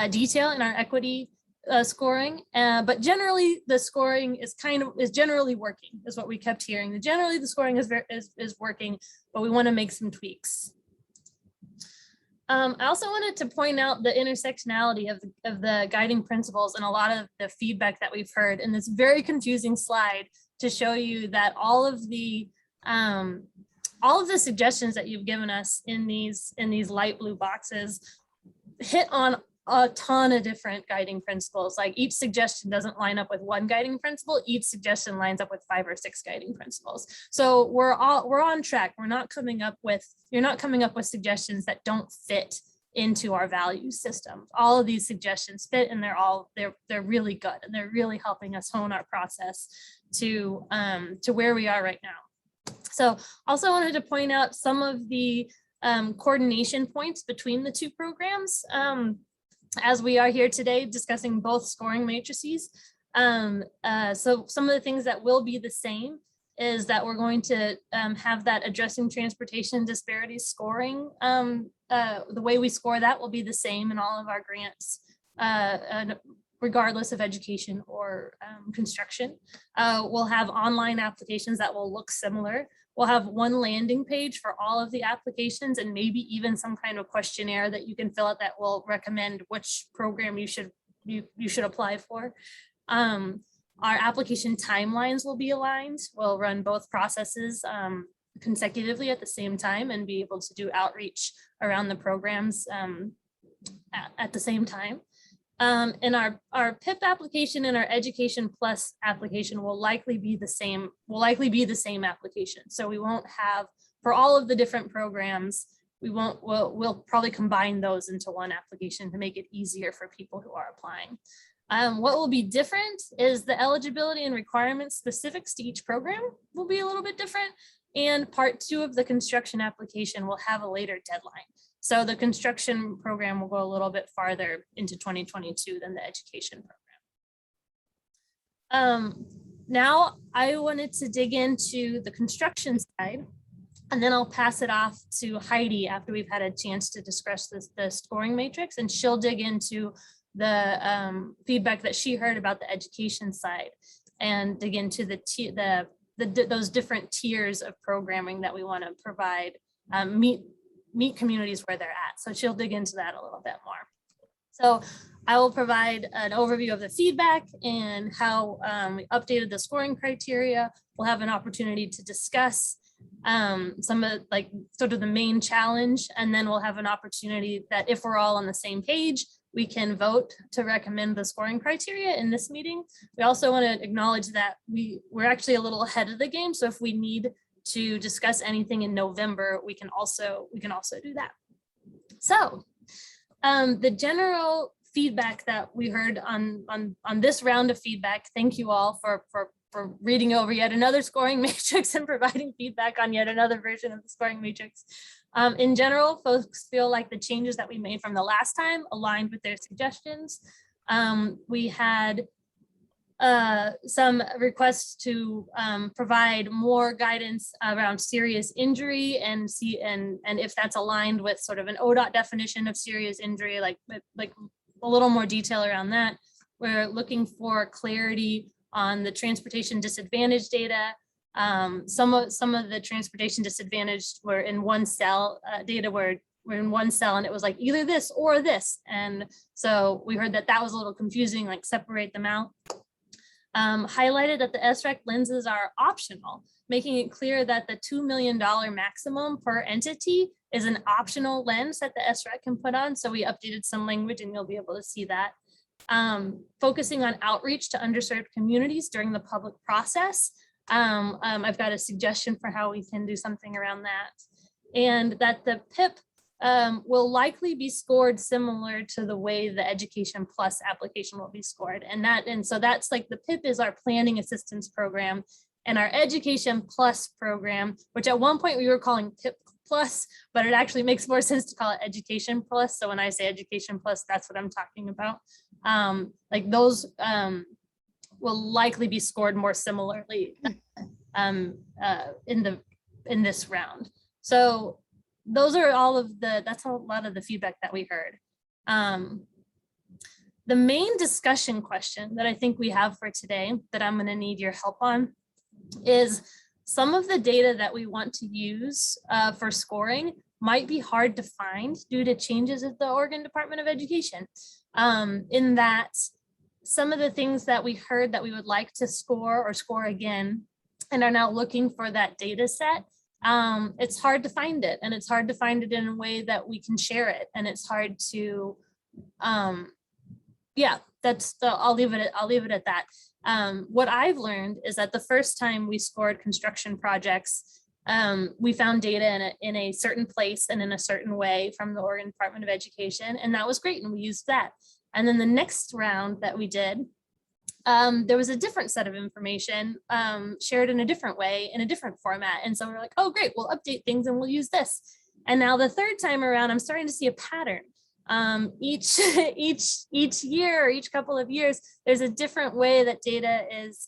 detail in our equity scoring, but generally the scoring is generally working, is what we kept hearing. Generally the scoring is working, but we want to make some tweaks. I also wanted to point out the intersectionality of the guiding principles and a lot of the feedback that we've heard in this very confusing slide to show you that all of the suggestions that you've given us in these light blue boxes hit on a ton of different guiding principles. Like each suggestion doesn't line up with one guiding principle. Each suggestion lines up with 5 or 6 guiding principles. So we're on track. You're not coming up with suggestions that don't fit into our value system. All of these suggestions fit, and they're really good, and they're really helping us hone our process to where we are right now. So also wanted to point out some of the coordination points between the two programs. As we are here today discussing both scoring matrices. So some of the things that will be the same is that we're going to have that addressing transportation disparities scoring. The way we score that will be the same in all of our grants, regardless of education or construction. We'll have online applications that will look similar. We'll have one landing page for all of the applications, and maybe even some kind of questionnaire that you can fill out that will recommend which program you should apply for. Our application timelines will be aligned. We'll run both processes consecutively at the same time and be able to do outreach around the programs at the same time. And our PIP application and our Education Plus application will likely be the same. Application. So we won't have, for all of the different programs, we'll probably combine those into one application to make it easier for people who are applying. What will be different is the eligibility and requirements specifics to each program will be a little bit different. And part 2 of the construction application will have a later deadline. So the construction program will go a little bit farther into 2022 than the education program. Now I wanted to dig into the construction side, and then I'll pass it off to Heidi after we've had a chance to discuss the scoring matrix, and she'll dig into the feedback that she heard about the education side and dig into those different tiers of programming that we want to provide, meet communities where they're at. So she'll dig into that a little bit more. So I will provide an overview of the feedback and how we updated the scoring criteria. We'll have an opportunity to discuss some of sort of the main challenge, and then we'll have an opportunity that if we're all on the same page, we can vote to recommend the scoring criteria in this meeting. We also want to acknowledge that we're actually a little ahead of the game. So if we need to discuss anything in November, we can also do that. So the general feedback that we heard on this round of feedback, thank you all for reading over yet another scoring matrix and providing feedback on yet another version of the scoring matrix. In general, folks feel like the changes that we made from the last time aligned with their suggestions. We had some requests to provide more guidance around serious injury and if that's aligned with sort of an ODOT definition of serious injury, like a little more detail around that. We're looking for clarity on the transportation disadvantage data. Some of the transportation disadvantaged were in one cell, data were in one cell, and it was like either this or this. And so we heard that was a little confusing, like separate them out. Highlighted that the SREC lenses are optional, making it clear that the $2 million maximum per entity is an optional lens that the SREC can put on. So we updated some language and you'll be able to see that. Focusing on outreach to underserved communities during the public process. I've got a suggestion for how we can do something around that. And that the PIP will likely be scored similar to the way the Education Plus application will be scored. And so that's like the PIP is our planning assistance program. and our Education Plus program, which at one point we were calling PIP Plus, but it actually makes more sense to call it Education Plus. So when I say Education Plus, that's what I'm talking about. Like those will likely be scored more similarly in this round. So those are all of that's a lot of the feedback that we heard. The main discussion question that I think we have for today that I'm going to need your help on is some of the data that we want to use for scoring might be hard to find due to changes at the Oregon Department of Education. In that some of the things that we heard that we would like to score or score again and are now looking for that data set, it's hard to find it, and it's hard to find it in a way that we can share it, and it's hard to yeah, I'll leave it at that. What I've learned is that the first time we scored construction projects, we found data in a certain place and in a certain way from the Oregon Department of Education, and that was great, and we used that. And then the next round that we did, there was a different set of information shared in a different way, in a different format. And so we're like, oh, great, we'll update things and we'll use this. And now the third time around, I'm starting to see a pattern. Each year, or each couple of years, there's a different way that data is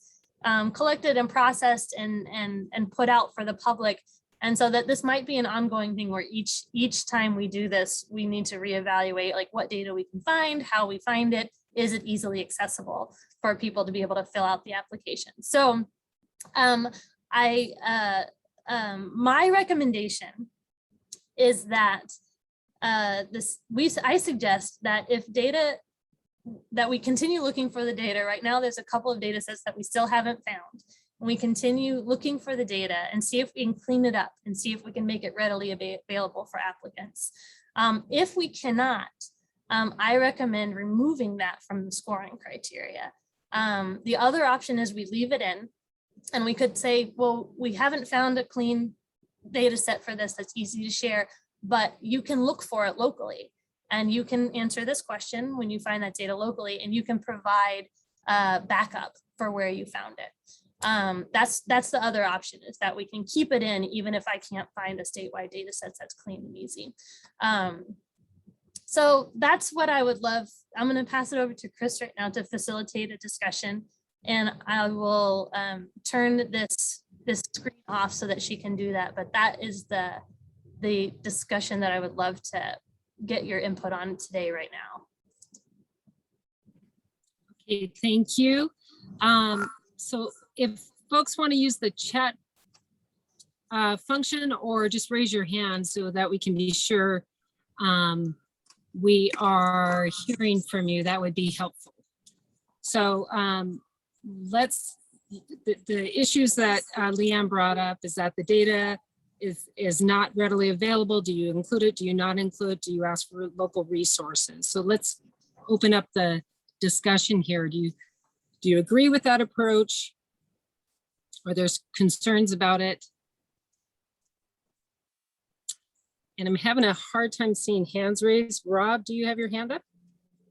collected and processed and put out for the public. And so that this might be an ongoing thing where each time we do this, we need to reevaluate like what data we can find, how we find it, is it easily accessible for people to be able to fill out the application. So my recommendation is that I suggest that if data, that we continue looking for the data. Right now, there's a couple of data sets that we still haven't found. And we continue looking for the data and see if we can clean it up and see if we can make it readily available for applicants. If we cannot, I recommend removing that from the scoring criteria. The other option is we leave it in, and we could say, well, we haven't found a clean data set for this that's easy to share, but you can look for it locally, and you can answer this question when you find that data locally, and you can provide backup for where you found it. That's the other option, is that we can keep it in even if I can't find a statewide data set that's clean and easy. So that's what I would love. I'm going to pass it over to Chris right now to facilitate a discussion, and I will turn this screen off so that she can do that. But that is the discussion that I would love to get your input on today right now. Okay, thank you. So if folks want to use the chat function, or just raise your hand so that we can be sure we are hearing from you, that would be helpful. So the issues that Leanne brought up is that the data is not readily available. Do you include it? Do you not include it? Do you ask for local resources? So let's open up the discussion here. Do you agree with that approach? Or there's concerns about it? And I'm having a hard time seeing hands raised. Rob, do you have your hand up?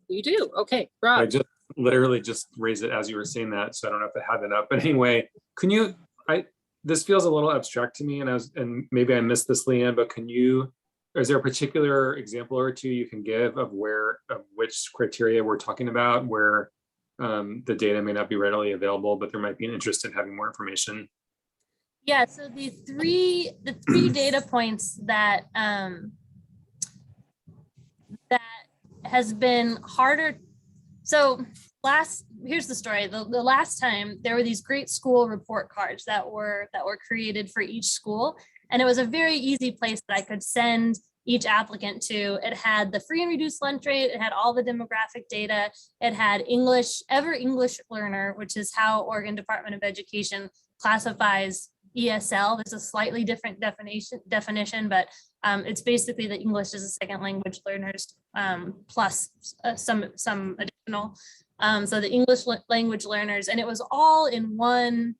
You do. Okay, Rob. I just literally just raised it as you were saying that, so I don't know if I have it up. But anyway, can you? This feels a little abstract to me, and maybe I missed this, Leanne. But is there a particular example or two you can give of which criteria we're talking about, where the data may not be readily available, but there might be an interest in having more information? Yeah, so the three data points that that has been harder. So here's the story. The last time there were these great school report cards that were created for each school, and it was a very easy place that I could send each applicant to. It had the free and reduced lunch rate, it had all the demographic data, it had every English learner, which is how Oregon Department of Education classifies ESL. There's a slightly different definition, but it's basically the English as a second language learners plus some additional. So the English language learners, and it was all in one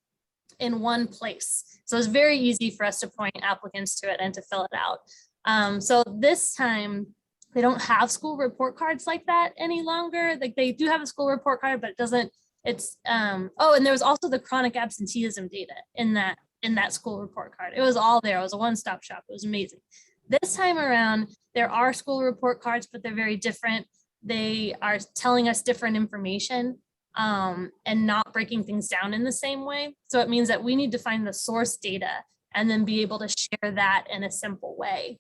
place. So it's very easy for us to point applicants to it and to fill it out. So this time they don't have school report cards like that any longer. Like they do have a school report card, but it doesn't oh, and there was also the chronic absenteeism data in that school report card. It was all there. It was a one-stop shop. It was amazing. This time around, there are school report cards, but they're very different. They are telling us different information and not breaking things down in the same way. So it means that we need to find the source data and then be able to share that in a simple way.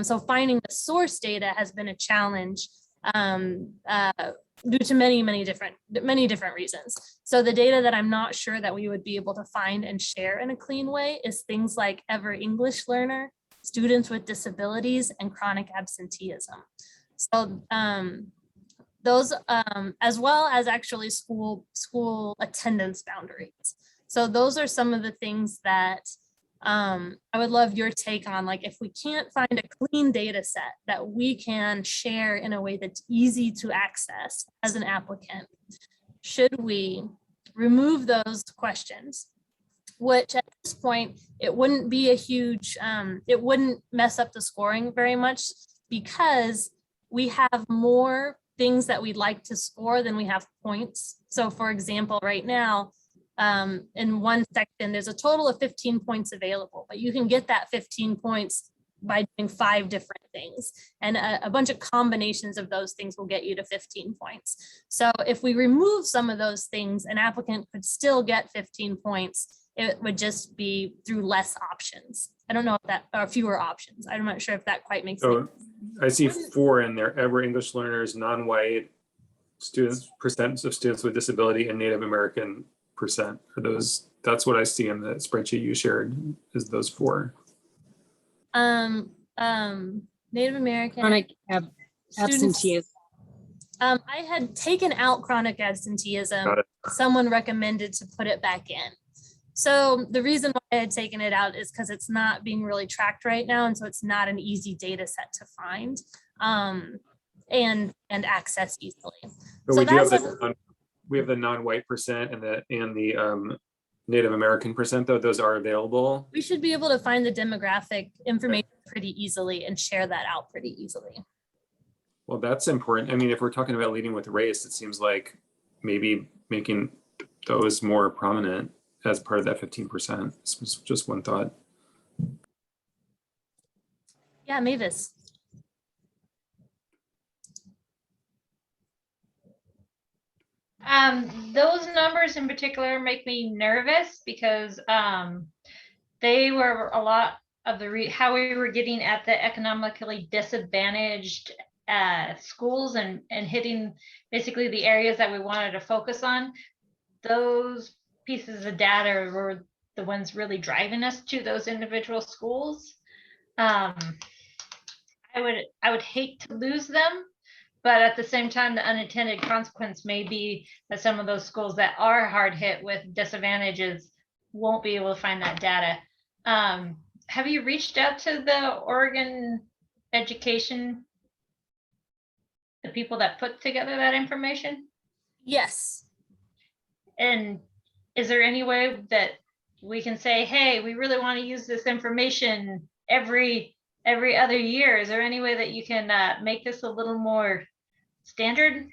So finding the source data has been a challenge due to many different reasons. So the data that I'm not sure that we would be able to find and share in a clean way is things like ever English learner, students with disabilities, and chronic absenteeism. So those, as well as actually school attendance boundaries. So those are some of the things that I would love your take on, like if we can't find a clean data set that we can share in a way that's easy to access as an applicant, should we remove those questions? Which at this point, it wouldn't be a huge, it wouldn't mess up the scoring very much because we have more things that we'd like to score than we have points. So for example, right now, in one section, there's a total of 15 points available, but you can get that 15 points by doing 5 different things. And a bunch of combinations of those things will get you to 15 points. So if we remove some of those things, an applicant could still get 15 points. It would just be through less options. I don't know if that, or fewer options. I'm not sure if that quite makes sense. I see 4 in there: ever English learners, non-white students, percent of students with disability, and Native American percent. Are those, that's what I see in the spreadsheet you shared, is those 4. Native American. Chronic absenteeism. I had taken out chronic absenteeism. Someone recommended to put it back in. So the reason why I had taken it out is because it's not being really tracked right now. And so it's not an easy data set to find and access easily. But so we do have we have the non-white percent and the Native American percent, though. Those are available. We should be able to find the demographic information pretty easily and share that out pretty easily. Well, that's important. I mean, if we're talking about leading with race, it seems like maybe making those more prominent as part of that 15%. This was just one thought. Yeah, Mavis. Those numbers in particular make me nervous because they were a lot of the how we were getting at the economically disadvantaged schools and hitting basically the areas that we wanted to focus on. Those pieces of data were the ones really driving us to those individual schools. I would hate to lose them, but at the same time, the unintended consequence may be that some of those schools that are hard hit with disadvantages won't be able to find that data. Have you reached out to the Oregon education, the people that put together that information? Yes. And is there any way that we can say, hey, we really want to use this information every other year? Is there any way that you can make this a little more standard?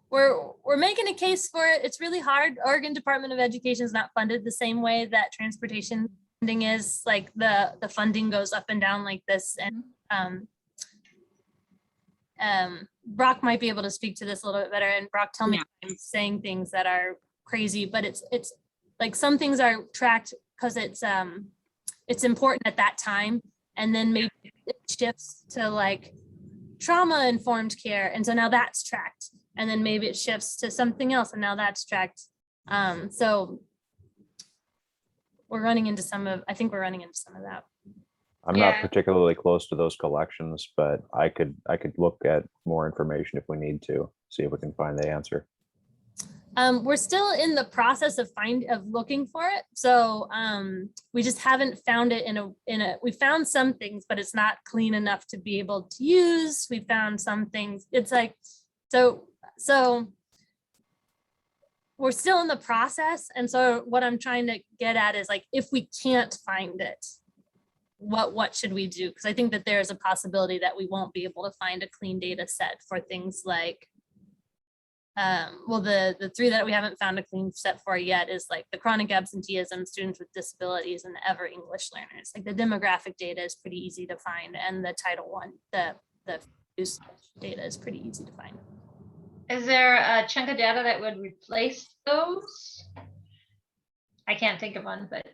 We're making a case for it. It's really hard. Oregon Department of Education is not funded the same way that transportation funding is. Like the funding goes up and down like this. And Brock might be able to speak to this a little bit better. And Brock, tell me if I'm saying things that are crazy, but it's like some things are tracked because it's important at that time, and then maybe it shifts to like trauma informed care, and so now that's tracked, and then maybe it shifts to something else, and now that's tracked. So we're running into some of, I think we're running into some of that. I'm not particularly close to those collections, but I could look at more information if we need to, see if we can find the answer. We're still in the process of looking for it. So we just haven't found it we found some things, but it's not clean enough to be able to use. We found some things. It's like, so we're still in the process. And so what I'm trying to get at is like, if we can't find it, what should we do? Because I think that there's a possibility that we won't be able to find a clean data set for things like well, the three that we haven't found a clean set for yet is like the chronic absenteeism, students with disabilities, and the ever English learners. Like the demographic data is pretty easy to find, and the Title I, the use data is pretty easy to find. Is there a chunk of data that would replace those? I can't think of one, but.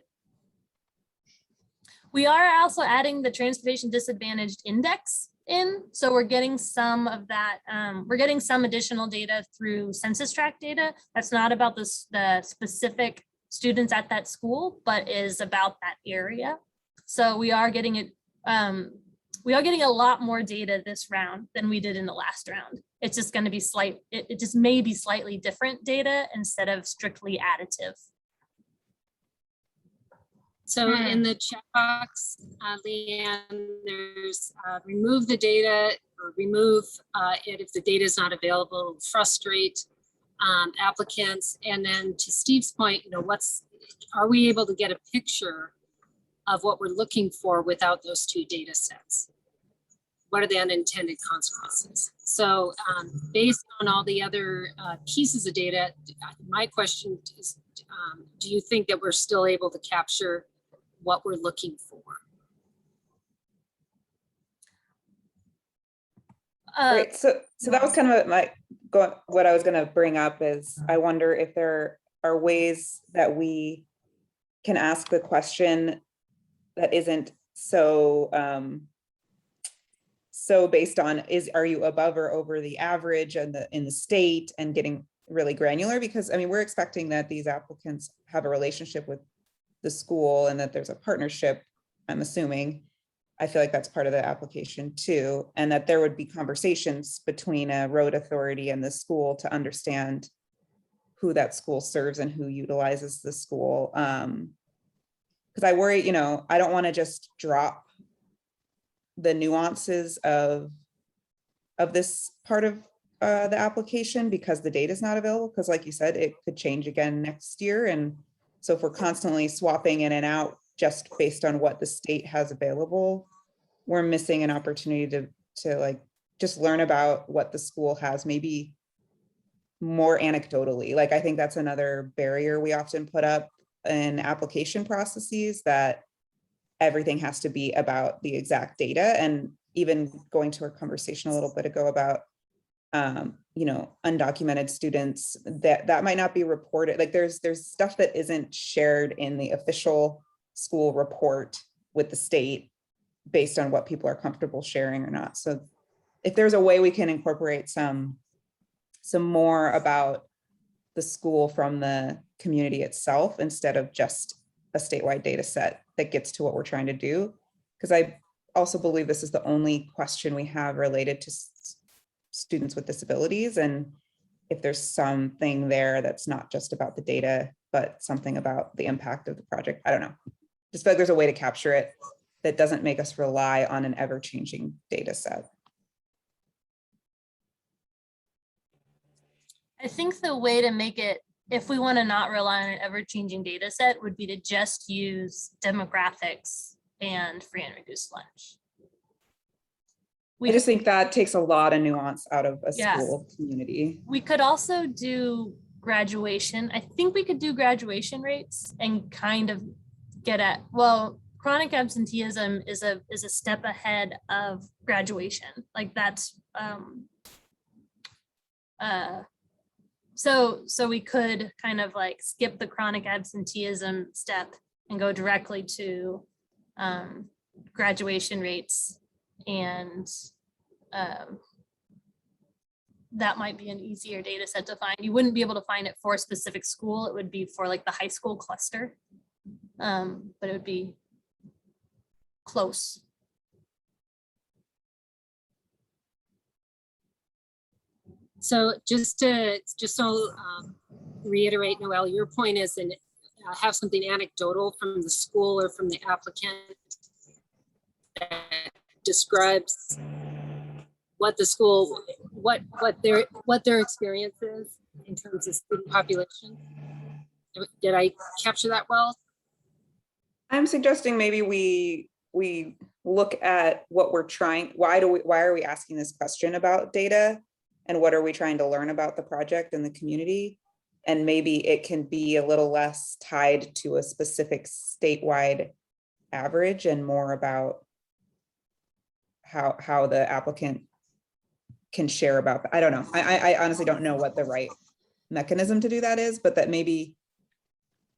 We are also adding the transportation disadvantaged index in. So we're getting some of that. We're getting some additional data through census tract data. That's not about the specific students at that school, but is about that area. So we are getting it. We are getting a lot more data this round than we did in the last round. It's just going to be it just may be slightly different data instead of strictly additive. So in the chat box, Leanne, there's remove the data or remove it if the data is not available, frustrate applicants. And then to Steve's point, you know, are we able to get a picture of what we're looking for without those two data sets? What are the unintended consequences? So based on all the other pieces of data, my question is, do you think that we're still able to capture what we're looking for? Right. So that was kind of what I was going to bring up is I wonder if there are ways that we can ask the question that isn't so based on are you above or over the average in the state, and getting really granular, because I mean we're expecting that these applicants have a relationship with the school and that there's a partnership, I'm assuming. I feel like that's part of the application too, and that there would be conversations between a road authority and the school to understand who that school serves and who utilizes the school. Because I worry, you know, I don't want to just drop the nuances of this part of the application because the data is not available, because like you said, it could change again next year. And so if we're constantly swapping in and out just based on what the state has available, we're missing an opportunity to like just learn about what the school has, maybe more anecdotally. Like I think that's another barrier we often put up in application processes, that everything has to be about the exact data. And even going to our conversation a little bit ago about you know, undocumented students, that might not be reported. Like there's stuff that isn't shared in the official school report with the state based on what people are comfortable sharing or not. So if there's a way we can incorporate some more about the school from the community itself instead of just a statewide data set that gets to what we're trying to do. Because I also believe this is the only question we have related to students with disabilities. And if there's something there that's not just about the data, but something about the impact of the project, I don't know. Just feel like there's a way to capture it that doesn't make us rely on an ever-changing data set. I think the way to make it, if we want to not rely on an ever-changing data set, would be to just use demographics and free and reduced lunch. I just think that takes a lot of nuance out of a Yeah. school community. We could also do graduation. I think we could do graduation rates and kind of get at, well, chronic absenteeism is a step ahead of graduation. Like that's so we could kind of like skip the chronic absenteeism step and go directly to graduation rates, and that might be an easier data set to find. You wouldn't be able to find it for a specific school. It would be for like the high school cluster, but it would be close. So just so reiterate, Noelle, your point is and have something anecdotal from the school or from the applicant that describes what the school, what their experience is in terms of student population. Did I capture that well? I'm suggesting maybe we look at what we're trying. Why are we asking this question about data? and what are we trying to learn about the project and the community. And maybe it can be a little less tied to a specific statewide average and more about how the applicant can share about, I don't know. I honestly don't know what the right mechanism to do that is, but that maybe,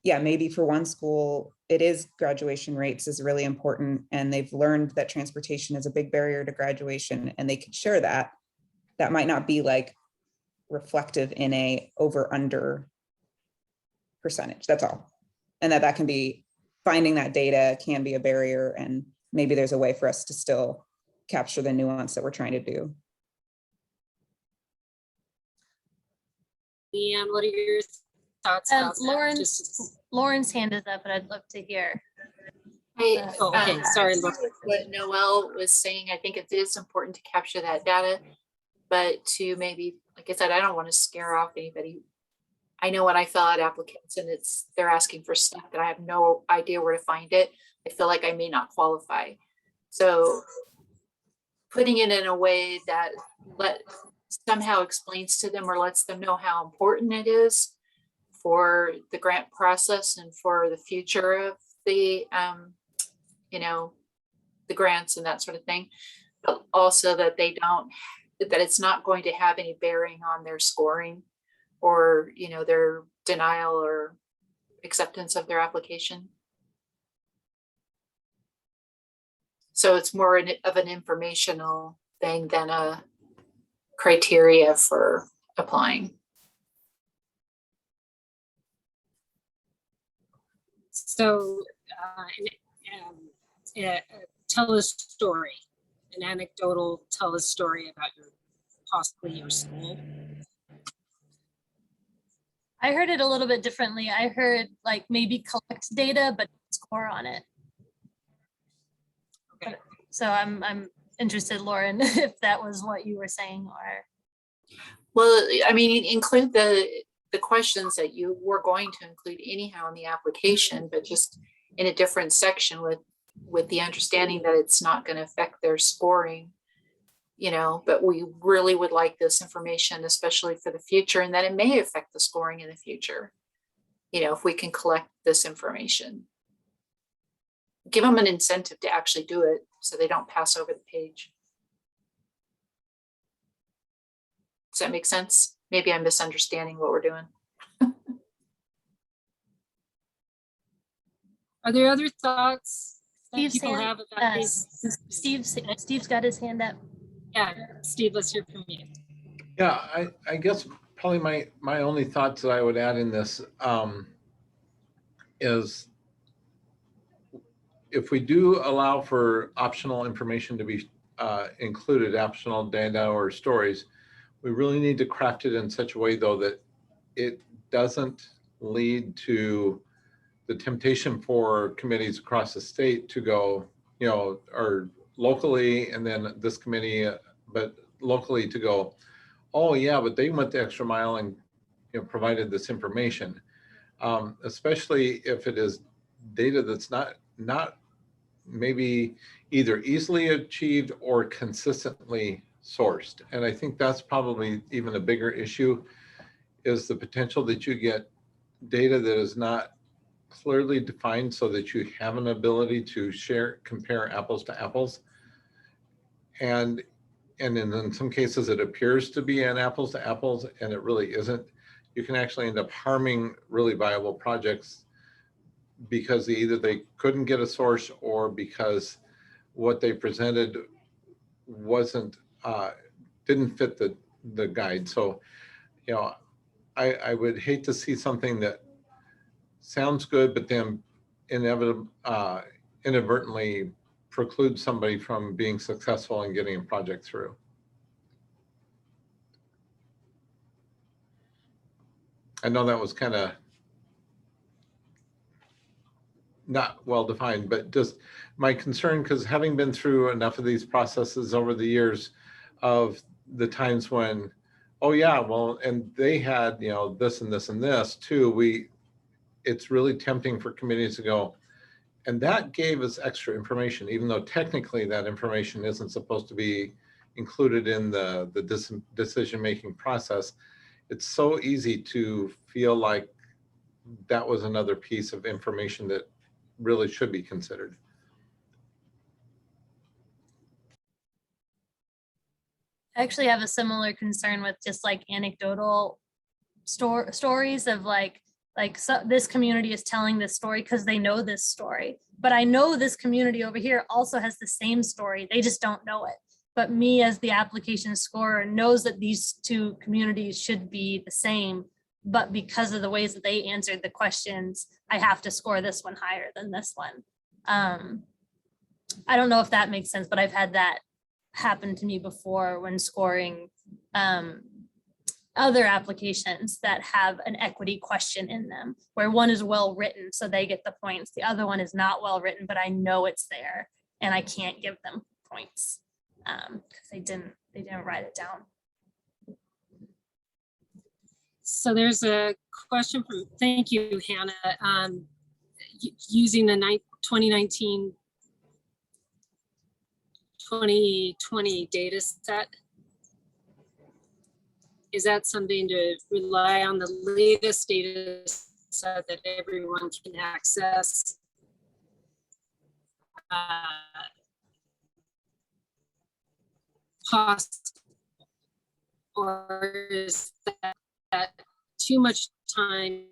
yeah, maybe for one school, it is graduation rates is really important. And they've learned that transportation is a big barrier to graduation and they can share that. That might not be like reflective in a over under percentage, that's all. And that can be, finding that data can be a barrier, and maybe there's a way for us to still capture the nuance that we're trying to do. And what are your thoughts about that? Lauren's hand is up, and I'd love to hear. Oh, okay, sorry, Lauren. What Noelle was saying, I think it is important to capture that data, but to maybe, like I said, I don't want to scare off anybody. I know when I fill out applicants and they're asking for stuff that I have no idea where to find it, I feel like I may not qualify. So putting it in a way that somehow explains to them or lets them know how important it is for the grant process and for the future of the, the grants and that sort of thing, but also that that it's not going to have any bearing on their scoring or, their denial or acceptance of their application. So it's more of an informational thing than a criteria for applying. So tell a story, an anecdotal, tell a story about possibly your school. I heard it a little bit differently. I heard like maybe collect data, but score on it. Okay. So I'm interested, Lauren, if that was what you were saying, or. Well, I mean, include the questions that you were going to include anyhow in the application, but just in a different section with the understanding that it's not going to affect their scoring. But we really would like this information, especially for the future, and that it may affect the scoring in the future. If we can collect this information, give them an incentive to actually do it so they don't pass over the page. Does that make sense? Maybe I'm misunderstanding what we're doing. Are there other thoughts Steve's people have about this? Steve's got his hand up. Yeah, Steve, let's hear from you. Yeah, I guess probably my only thoughts that I would add in this is if we do allow for optional information to be included, optional data or stories, we really need to craft it in such a way though that it doesn't lead to the temptation for committees across the state to go, or locally, and then this committee, but locally to go, oh yeah, but they went the extra mile and provided this information, especially if it is data that's not maybe either easily achieved or consistently sourced. And I think that's probably even a bigger issue, is the potential that you get data that is not clearly defined so that you have an ability to compare apples to apples. And in some cases it appears to be an apples to apples and it really isn't. You can actually end up harming really viable projects because either they couldn't get a source or because what they presented didn't fit the guide. So, I would hate to see something that sounds good, but then inadvertently preclude somebody from being successful in getting a project through. I know that was kind of not well defined, but just my concern, because having been through enough of these processes over the years of the times when, oh yeah, well, and they had, this and this and this too, it's really tempting for committees to go, and that gave us extra information, even though technically that information isn't supposed to be included in the decision-making process, it's so easy to feel like that was another piece of information that really should be considered. I actually have a similar concern with just like anecdotal stories of so this community is telling this story because they know this story, but I know this community over here also has the same story. They just don't know it. But me as the application scorer knows that these two communities should be the same, but because of the ways that they answered the questions, I have to score this one higher than this one. I don't know if that makes sense, but I've had that happen to me before when scoring other applications that have an equity question in them, where one is well written, so they get the points. The other one is not well written, but I know it's there and I can't give them points because they didn't write it down. So there's a question from, thank you, Hannah. Using the 2019-2020 data set, is that something to rely on the latest data set that everyone can access? Cost, or is that too much time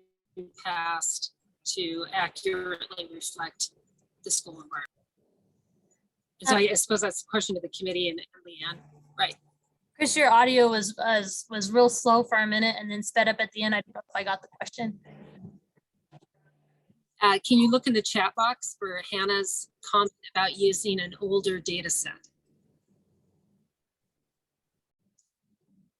passed to accurately reflect the school environment? So I suppose that's a question to the committee and Leanne, right? Chris, your audio was real slow for a minute and then sped up at the end. I don't know if I got the question. Can you look in the chat box for Hannah's comment about using an older data set?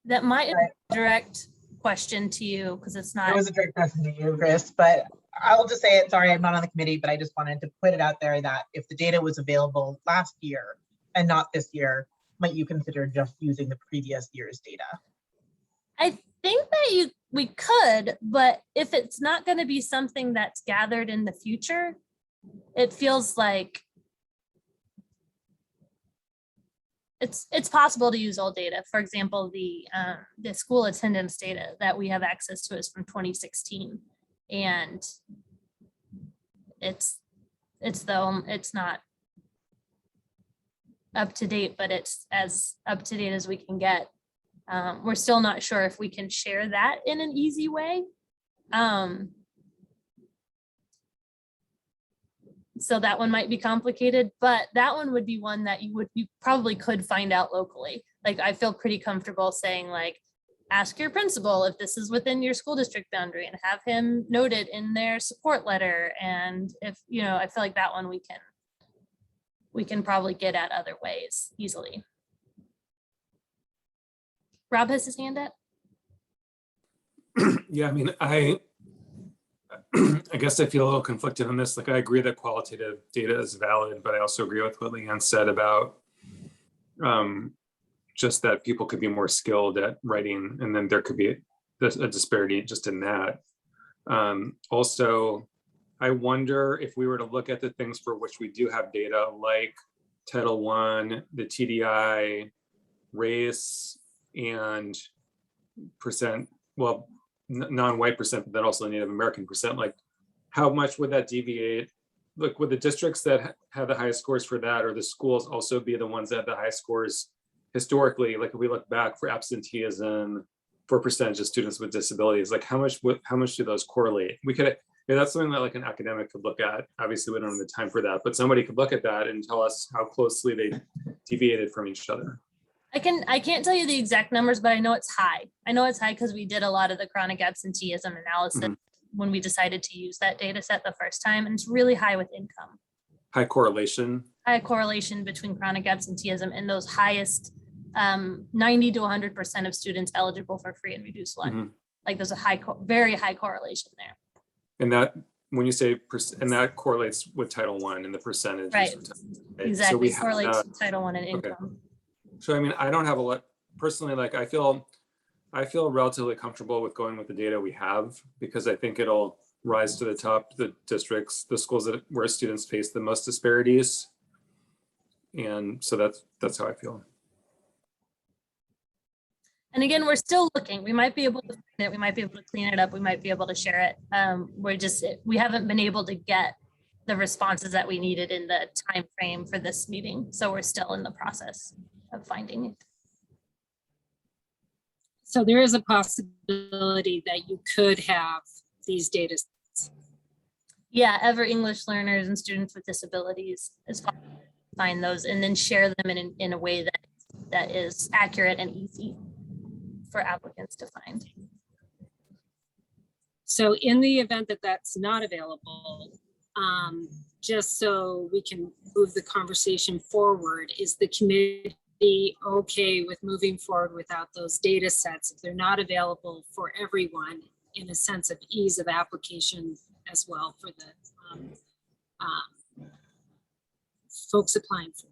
That might be a direct question to you because it's not. It was a direct question to you, Chris, but I'll just say it. Sorry, I'm not on the committee, but I just wanted to put it out there that if the data was available last year and not this year, might you consider just using the previous year's data? I think that we could, but if it's not going to be something that's gathered in the future, it feels like it's possible to use old data. For example, the school attendance data that we have access to is from 2016, and it's not up to date, but it's as up to date as we can get. We're still not sure if we can share that in an easy way. So that one might be complicated, but that one would be one that you probably could find out locally. Like I feel pretty comfortable saying like, ask your principal if this is within your school district boundary and have him noted in their support letter. And if, I feel like that one we can probably get at other ways easily. Rob has his hand up. Yeah, I mean, I guess I feel a little conflicted on this. Like, I agree that qualitative data is valid, but I also agree with what Leanne said about just that people could be more skilled at writing, and then there could be a disparity just in that. Also, I wonder if we were to look at the things for which we do have data, like Title I, the TDI, race, and percent, well, non-white percent, but then also Native American percent, like how much would that deviate? Look, would the districts that have the highest scores for that, or the schools also be the ones that have the highest scores historically? Like if we look back for absenteeism, for percentage of students with disabilities, like how much do those correlate? We could, that's something that like an academic could look at. Obviously we don't have the time for that, but somebody could look at that and tell us how closely they deviated from each other. I can't tell you the exact numbers, but I know it's high. I know it's high because we did a lot of the chronic absenteeism analysis when we decided to use that data set the first time, and it's really high with income. High correlation. High correlation between chronic absenteeism and those highest 90 to 100% of students eligible for free and reduced lunch. Like there's a very high correlation there. And that, when you say and that correlates with Title I and the percentage. Right. Exactly. So correlates with Title I and income. Okay. So I mean, I don't have a lot personally. Like I feel relatively comfortable with going with the data we have, because I think it'll rise to the top, the districts, the schools where students face the most disparities. And so that's how I feel. And again, we're still looking. We might be able to find it. We might be able to clean it up. We might be able to share it. We haven't been able to get the responses that we needed in the time frame for this meeting. So we're still in the process of finding it. So there is a possibility that you could have these data sets. Yeah, ever English learners and students with disabilities is fine. Find those and then share them in a way that is accurate and easy for applicants to find. So in the event that that's not available, just so we can move the conversation forward, is the committee okay with moving forward without those data sets if they're not available for everyone, in a sense of ease of application as well for the folks applying for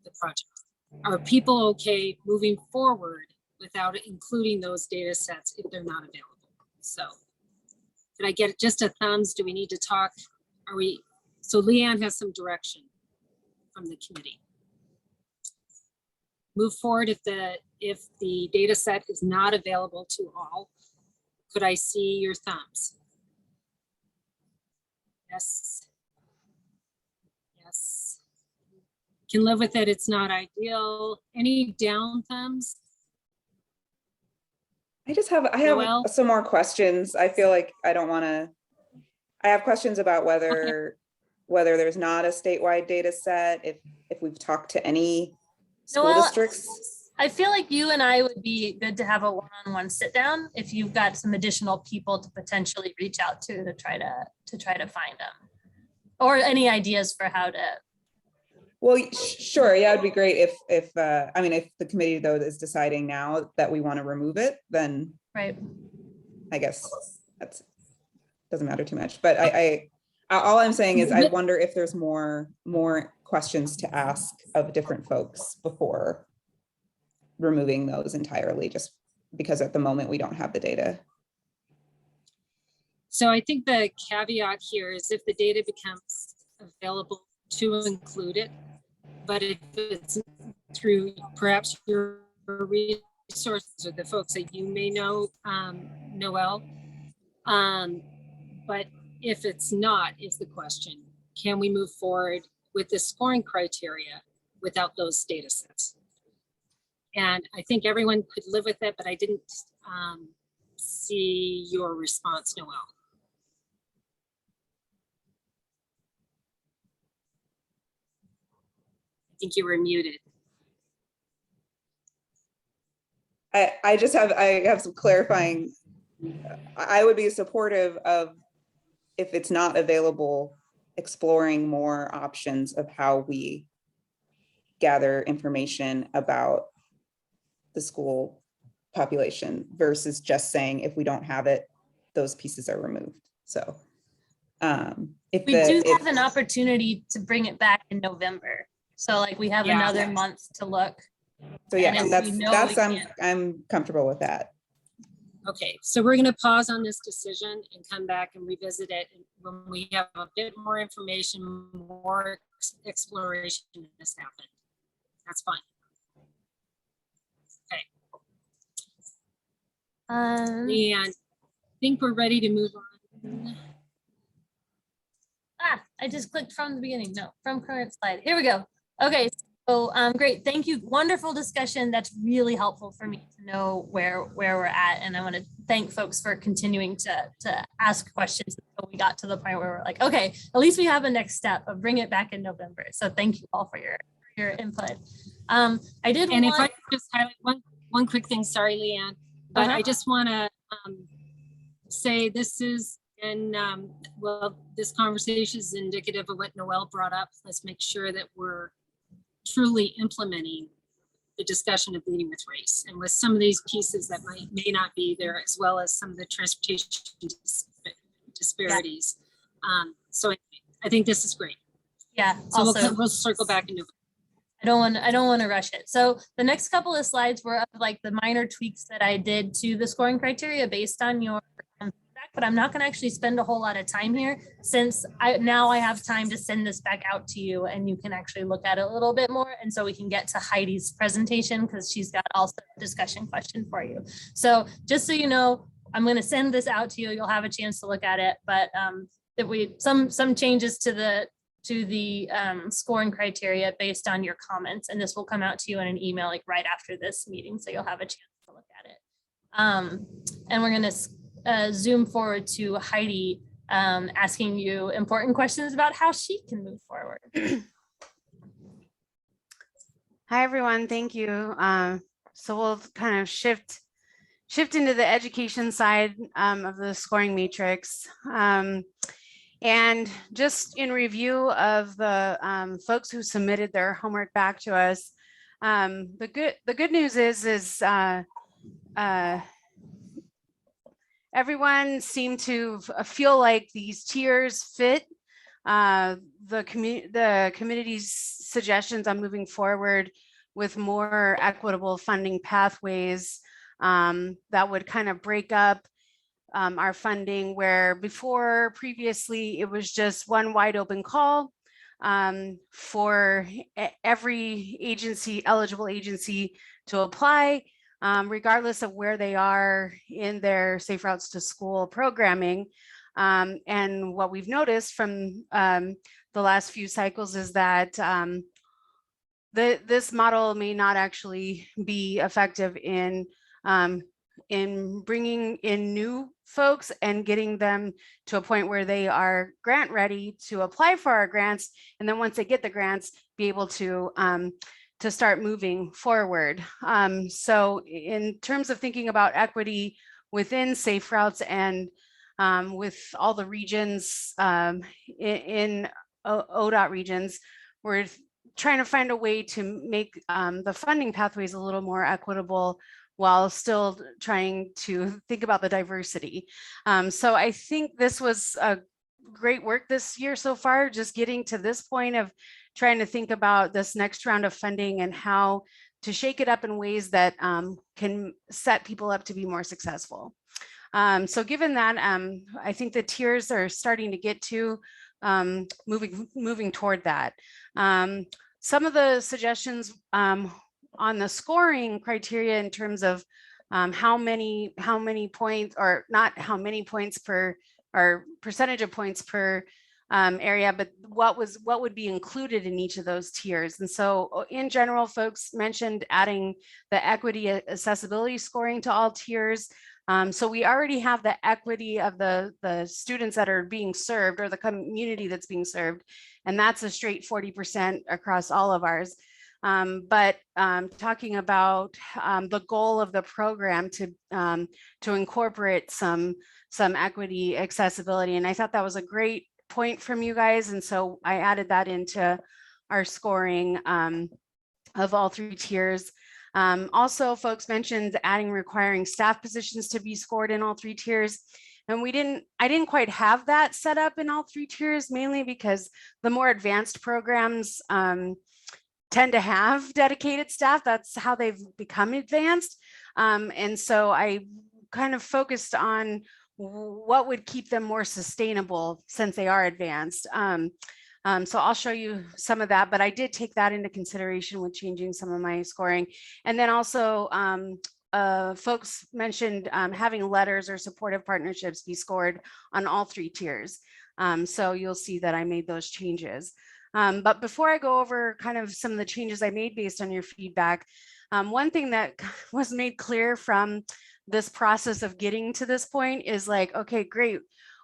the project? Are people okay moving forward without including those data sets if they're not available? So did I get just a thumbs? Do we need to talk? So Leanne has some direction from the committee. Move forward if the data set is not available to all. Could I see your thumbs? Yes. Yes. Can live with it. It's not ideal. Any down thumbs? I have some more questions. I feel like I have questions about whether there's not a statewide data set, if we've talked to any school districts. I feel like you and I would be good to have a one-on-one sit down if you've got some additional people to potentially reach out to try to find them, or any ideas for how to. Well, sure. Yeah, it'd be great if the committee though is deciding now that we want to remove it, then right. I guess that's doesn't matter too much. But all I'm saying is I wonder if there's more questions to ask of different folks before removing those entirely, just because at the moment we don't have the data. So I think the caveat here is if the data becomes available to include it, but if it's through perhaps your resources or the folks that you may know, Noelle, but if it's not, is the question, can we move forward with the scoring criteria without those data sets? And I think everyone could live with it, but I didn't see your response, Noelle. I think you were muted. I have some clarifying. I would be supportive of, if it's not available, exploring more options of how we gather information about the school population versus just saying if we don't have it, those pieces are removed. So if we do have an opportunity to bring it back in November. So like we have another month to look. So yeah, I'm comfortable with that. Okay, so we're going to pause on this decision and come back and revisit it when we have a bit more information, more exploration has happened. That's fine. Okay. And I think we're ready to move on. I just clicked from the beginning. No, from current slide. Here we go. Okay, so great. Thank you. Wonderful discussion. That's really helpful for me to know where we're at. And I want to thank folks for continuing to ask questions until we got to the point where we're like, okay, at least we have a next step of bring it back in November. So thank you all for your input. I did and if I could just highlight one quick thing, sorry, Leanne, but I just want to say this is, and well, this conversation is indicative of what Noelle brought up. Let's make sure that we're truly implementing the discussion of leading with race, and with some of these pieces that may not be there, as well as some of the transportation disparities. So I think this is great. Yeah. So also, we'll circle back into it. I don't want to rush it. So the next couple of slides were of like the minor tweaks that I did to the scoring criteria based on your feedback. but I'm not going to actually spend a whole lot of time here since I have time to send this back out to you and you can actually look at it a little bit more. And so we can get to Heidi's presentation because she's got also a discussion question for you. So just so you know, I'm going to send this out to you. You'll have a chance to look at it, but that we some changes to the scoring criteria based on your comments, and this will come out to you in an email like right after this meeting, so you'll have a chance to look at it. And we're going to zoom forward to Heidi asking you important questions about how she can move forward. Hi everyone, thank you. So we'll kind of shift into the education side of the scoring matrix. And just in review of the folks who submitted their homework back to us, the good news is everyone seemed to feel like these tiers fit the community's suggestions on moving forward with more equitable funding pathways that would kind of break up our funding, where before previously it was just one wide open call for every agency, eligible agency, to apply, regardless of where they are in their Safe Routes to School programming. And what we've noticed from the last few cycles is that this model may not actually be effective in bringing in new folks and getting them to a point where they are grant ready to apply for our grants. And then once they get the grants, be able to start moving forward. So in terms of thinking about equity within Safe Routes and with all the regions in ODOT regions, we're trying to find a way to make the funding pathways a little more equitable while still trying to think about the diversity. So I think this was a great work this year so far, just getting to this point of trying to think about this next round of funding and how to shake it up in ways that can set people up to be more successful. So given that, I think the tiers are starting to get to moving toward that. Some of the suggestions on the scoring criteria in terms of how many points, or not how many points per, or percentage of points per area, but what would be included in each of those tiers. And so in general, folks mentioned adding the equity accessibility scoring to all tiers. So we already have the equity of the students that are being served, or the community that's being served, and that's a straight 40% across all of ours. But talking about the goal of the program to incorporate some equity accessibility, and I thought that was a great point from you guys, and so I added that into our scoring of all three tiers. Also, folks mentioned adding requiring staff positions to be scored in all three tiers. And I didn't quite have that set up in all three tiers, mainly because the more advanced programs tend to have dedicated staff. That's how they've become advanced. And so I kind of focused on what would keep them more sustainable since they are advanced. So I'll show you some of that, but I did take that into consideration with changing some of my scoring. And then also folks mentioned having letters or supportive partnerships be scored on all three tiers. So you'll see that I made those changes. But before I go over kind of some of the changes I made based on your feedback, one thing that was made clear from this process of getting to this point is like, okay, great.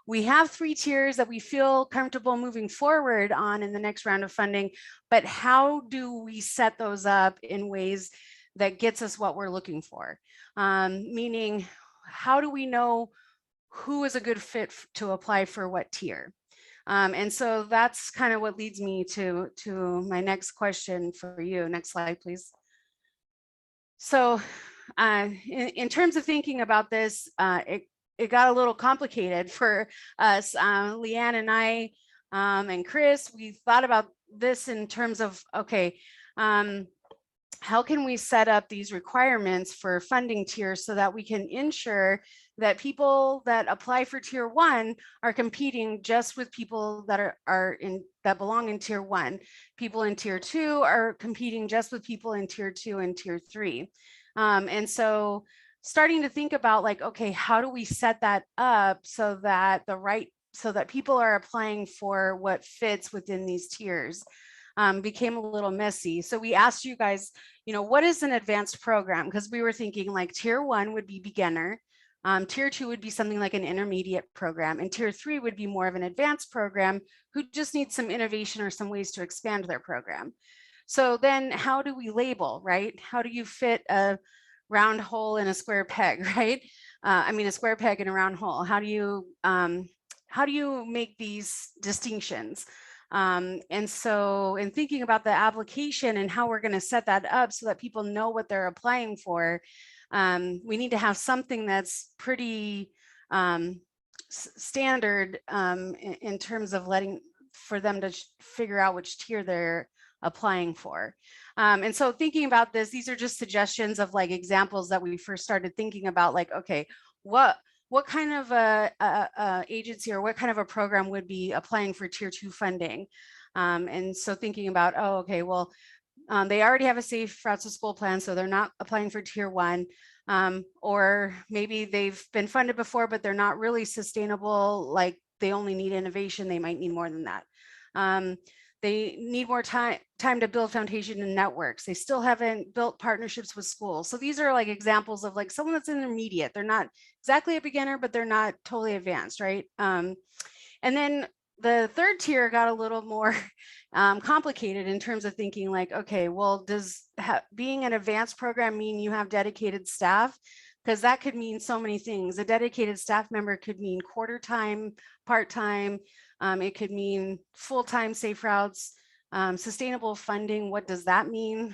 We have three tiers that we feel comfortable moving forward on in the next round of funding, but how do we set those up in ways that gets us what we're looking for? Meaning, how do we know who is a good fit to apply for what tier? And so that's kind of what leads me to my next question for you. Next slide, please. So in terms of thinking about this, it got a little complicated for us. Leanne and I and Chris, we thought about this in terms of, okay, how can we set up these requirements for funding tiers so that we can ensure that people that apply for tier 1 are competing just with people that that belong in tier 1. People in tier 2 are competing just with people in tier 2 and tier 3. And so starting to think about like, okay, how do we set that up so that people are applying for what fits within these tiers, became a little messy. So we asked you guys, what is an advanced program? Because we were thinking like tier 1 would be beginner. Tier 2 would be something like an intermediate program, and tier 3 would be more of an advanced program who just needs some innovation or some ways to expand their program. So then how do we label, right? How do you fit a round hole in a square peg, right? A square peg in a round hole. How do you make these distinctions? And so in thinking about the application and how we're going to set that up so that people know what they're applying for, we need to have something that's pretty standard in terms of for them to figure out which tier they're applying for. And so thinking about this, these are just suggestions of like examples that we first started thinking about, like, okay, what kind of a agency or what kind of a program would be applying for tier 2 funding? And so thinking about, oh, okay, well, they already have a safe routes to school plan, so they're not applying for tier 1. Or maybe they've been funded before, but they're not really sustainable. Like they only need innovation. They might need more than that. They need more time to build foundation and networks. They still haven't built partnerships with schools. So these are like examples of like someone that's intermediate. They're not exactly a beginner, but they're not totally advanced, right? And then the third tier got a little more complicated in terms of thinking like, okay, well, does being an advanced program mean you have dedicated staff? Because that could mean so many things. A dedicated staff member could mean quarter time, part-time. It could mean full-time safe routes, sustainable funding. What does that mean?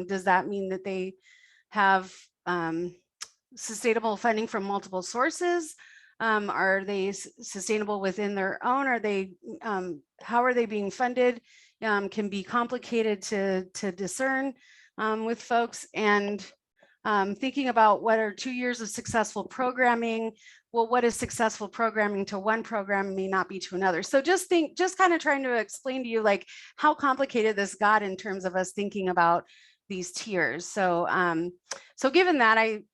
Does that mean that they have sustainable funding from multiple sources? Are they sustainable within their own? Are they, how are they being funded? Can be complicated to discern with folks. And thinking about what are 2 years of successful programming. Well, what is successful programming to one program may not be to another. So just kind of trying to explain to you like how complicated this got in terms of us thinking about these tiers. So, so given that, I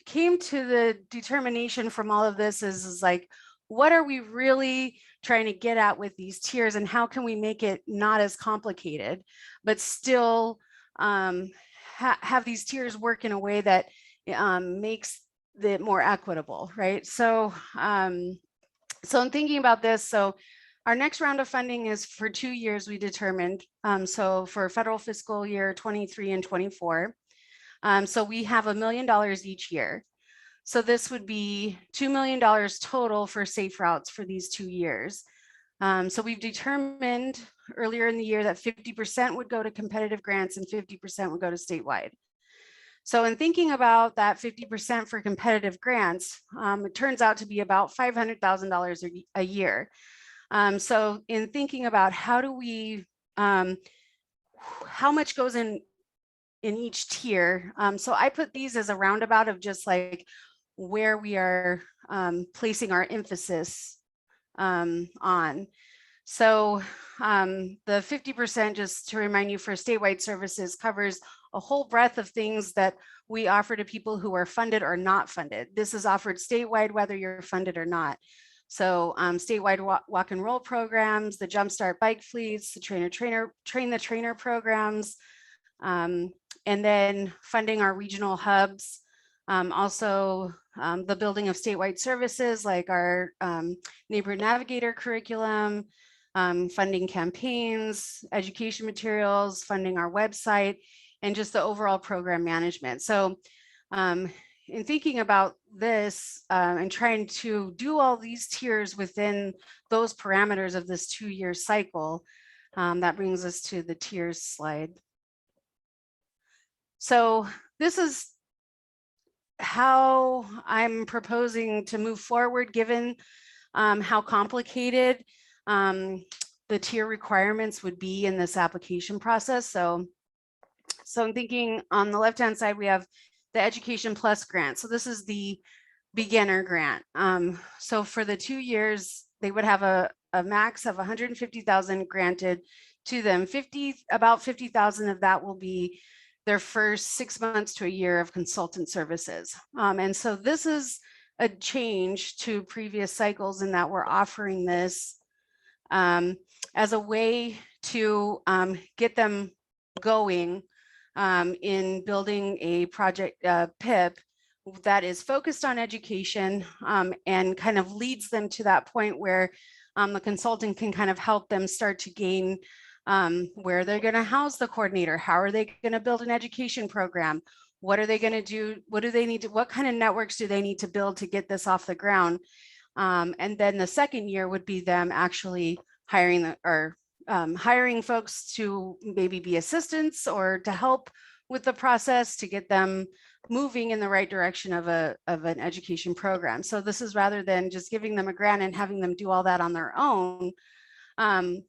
came to the determination from all of this is like, what are we really trying to get at with these tiers, and how can we make it not as complicated, but still have these tiers work in a way that makes it more equitable, right? So, so I'm thinking about this. So our next round of funding is for 2 years, we determined. So for federal fiscal year 23 and 24. So we have $1 million each year. So this would be $2 million total for safe routes for these 2 years. So we've determined earlier in the year that 50% would go to competitive grants and 50% would go to statewide. So in thinking about that 50% for competitive grants, it turns out to be about $500,000 a year. So in thinking about how do we, how much goes in each tier. So I put these as a roundabout of just like where we are placing our emphasis on. So the 50%, just to remind you, for statewide services covers a whole breadth of things that we offer to people who are funded or not funded. This is offered statewide, whether you're funded or not. So statewide walk and roll programs, the Jumpstart bike fleets, the train the trainer programs, and then funding our regional hubs. Also the building of statewide services like our neighborhood navigator curriculum, funding campaigns, education materials, funding our website, and just the overall program management. So in thinking about this and trying to do all these tiers within those parameters of this 2-year cycle, that brings us to the tiers slide. So this is how I'm proposing to move forward, given how complicated the tier requirements would be in this application process. So I'm thinking on the left-hand side, we have the Education Plus grant. So this is the beginner grant. So for the 2 years, they would have a max of 150,000 granted to them. About 50,000 of that will be their first 6 months to a year of consultant services. And so this is a change to previous cycles in that we're offering this as a way to get them going in building a project PIP that is focused on education and kind of leads them to that point where the consultant can kind of help them start to gain where they're going to house the coordinator, how are they going to build an education program, what are they going to do, what do they need to, what kind of networks do they need to build to get this off the ground. And then the second year would be them actually hiring hiring folks to maybe be assistants or to help with the process to get them moving in the right direction of an education program. So this is rather than just giving them a grant and having them do all that on their own.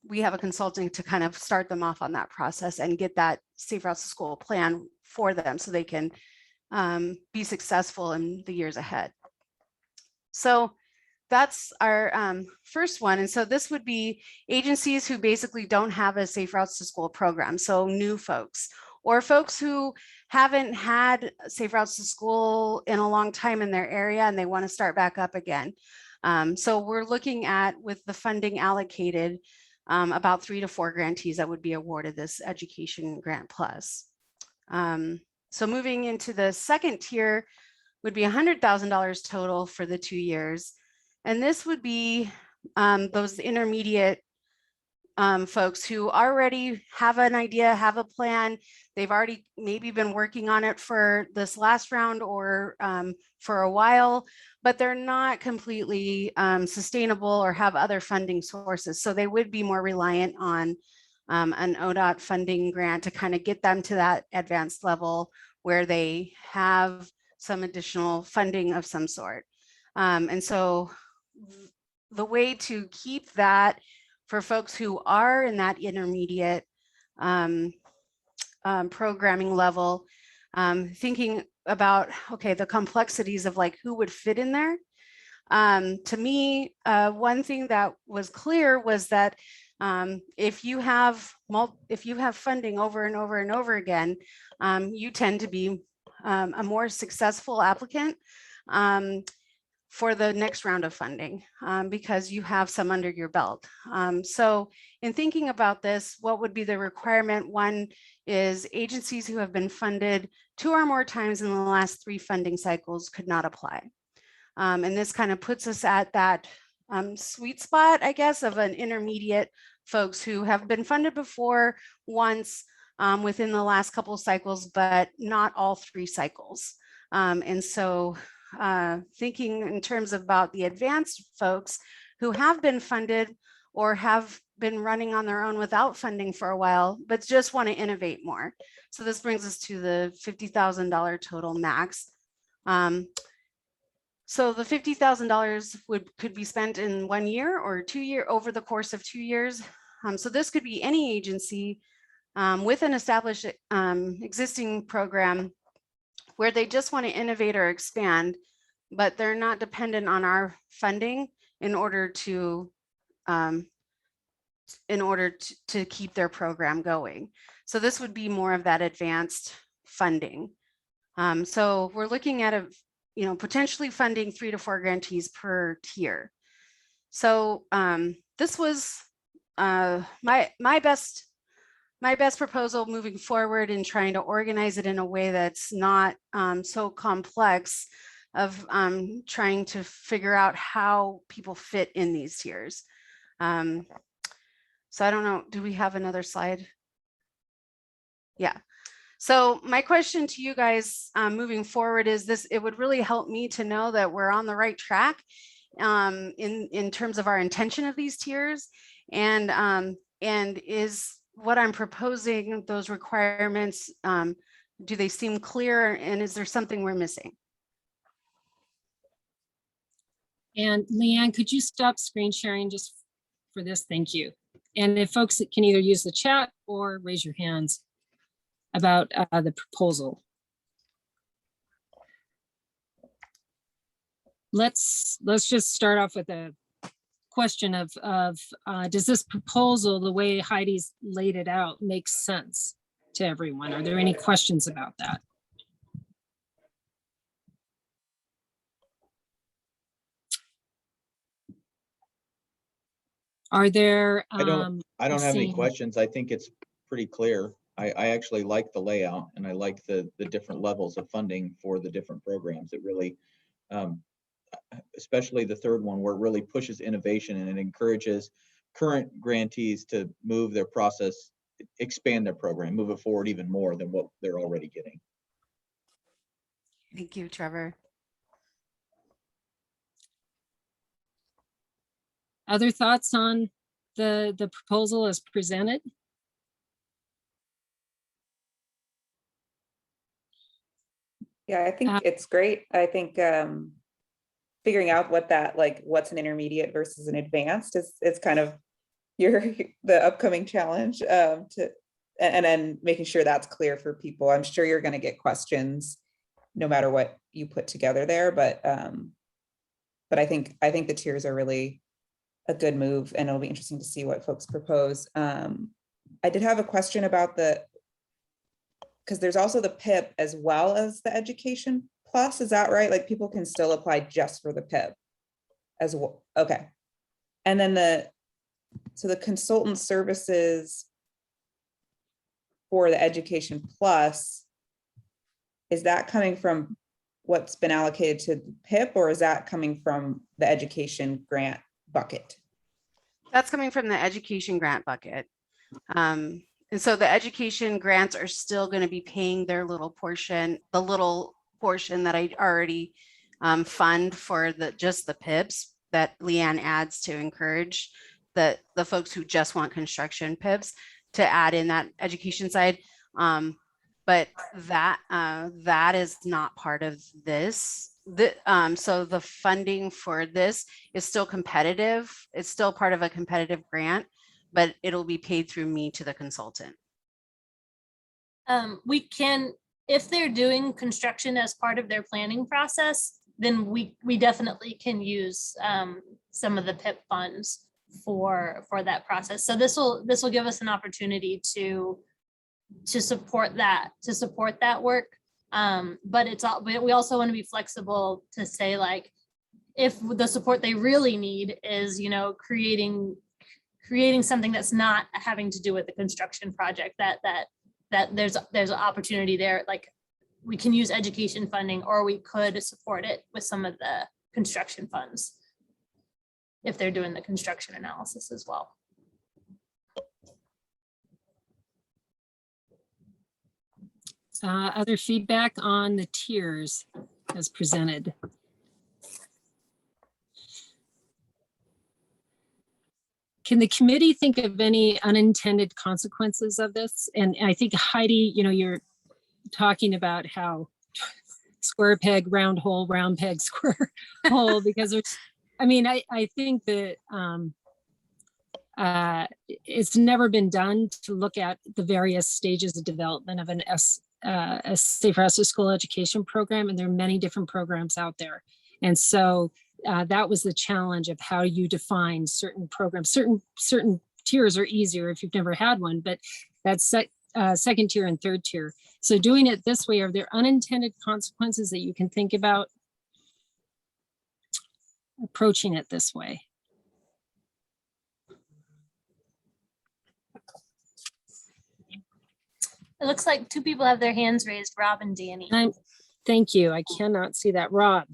We have a consultant to kind of start them off on that process and get that Safe Routes to School plan for them so they can be successful in the years ahead. So that's our first one. And so this would be agencies who basically don't have a Safe Routes to School program. So new folks or folks who haven't had Safe Routes to School in a long time in their area and they want to start back up again. So we're looking at, with the funding allocated, about 3 to 4 grantees that would be awarded this Education Grant Plus. So moving into the second tier would be $100,000 total for the 2 years. And this would be those intermediate folks who already have an idea, have a plan. They've already maybe been working on it for this last round or for a while, but they're not completely sustainable or have other funding sources. So they would be more reliant on an ODOT funding grant to kind of get them to that advanced level where they have some additional funding of some sort. And so the way to keep that for folks who are in that intermediate programming level, thinking about, okay, the complexities of like who would fit in there. To me, one thing that was clear was that if you have funding over and over and over again, you tend to be a more successful applicant for the next round of funding because you have some under your belt. So in thinking about this, what would be the requirement? One is agencies who have been funded 2 or more times in the last 3 funding cycles could not apply. And this kind of puts us at that sweet spot, I guess, of an intermediate folks who have been funded before once within the last couple of cycles, but not all 3 cycles. And so thinking in terms about the advanced folks who have been funded or have been running on their own without funding for a while, but just want to innovate more. So this brings us to the $50,000 total max. So the $50,000 could be spent in 1 year or 2 years over the course of 2 years. So this could be any agency with an established existing program where they just want to innovate or expand, but they're not dependent on our funding in order to keep their program going. So this would be more of that advanced funding. So we're looking at potentially funding 3 to 4 grantees per tier. So this was my best proposal moving forward in trying to organize it in a way that's not so complex of trying to figure out how people fit in these tiers. So I don't know, do we have another slide? Yeah. So my question to you guys moving forward is this: it would really help me to know that we're on the right track in terms of our intention of these tiers, and is what I'm proposing, those requirements, do they seem clear, and is there something we're missing? And Leanne, could you stop screen sharing just for this? Thank you. And if folks can either use the chat or raise your hands about the proposal. let's just start off with a question of does this proposal, the way Heidi's laid it out, make sense to everyone? Are there any questions about that? Are there? I don't have any seeing- questions. I think it's pretty clear. I actually like the layout, and I like the different levels of funding for the different programs. It really, especially the third one, where it really pushes innovation and it encourages current grantees to move their process, expand their program, move it forward even more than what they're already getting. Thank you, Trevor. Other thoughts on the proposal as presented? Yeah, I think it's great. I think figuring out what that, like, what's an intermediate versus an advanced is kind of the upcoming challenge and then making sure that's clear for people. I'm sure you're going to get questions no matter what you put together there, but I think the tiers are really a good move, and it'll be interesting to see what folks propose. I did have a question about because there's also the PIP as well as the Education Plus, is that right? Like, people can still apply just for the PIP as well. Okay. And then the consultant services for the Education Plus, is that coming from what's been allocated to the PIP, or is that coming from the education grant bucket? That's coming from the education grant bucket. And so the education grants are still going to be paying their little portion, the little portion that I already fund for just the PIPs that Leanne adds to encourage the folks who just want construction PIPs to add in that education side. But that is not part of this. So the funding for this is still competitive. It's still part of a competitive grant, but it'll be paid through me to the consultant. We can, if they're doing construction as part of their planning process, then we definitely can use some of the PIP funds for that process. So this will give us an opportunity to support that work. But we also want to be flexible to say, like, if the support they really need is, creating something that's not having to do with the construction project, that there's an opportunity there. Like, we can use education funding, or we could support it with some of the construction funds if they're doing the construction analysis as well. Other feedback on the tiers as presented? Can the committee think of any unintended consequences of this? And I think, Heidi, you're talking about how square peg, round hole, round peg, square hole, because there's, I think that it's never been done to look at the various stages of development of a safe routes to school education program, and there are many different programs out there. And so that was the challenge of how you define certain programs. Certain tiers are easier if you've never had one, but that's second tier and third tier. So doing it this way, are there unintended consequences that you can think about approaching it this way? It looks like two people have their hands raised, Rob and Danny. Thank you. I cannot see that. Rob.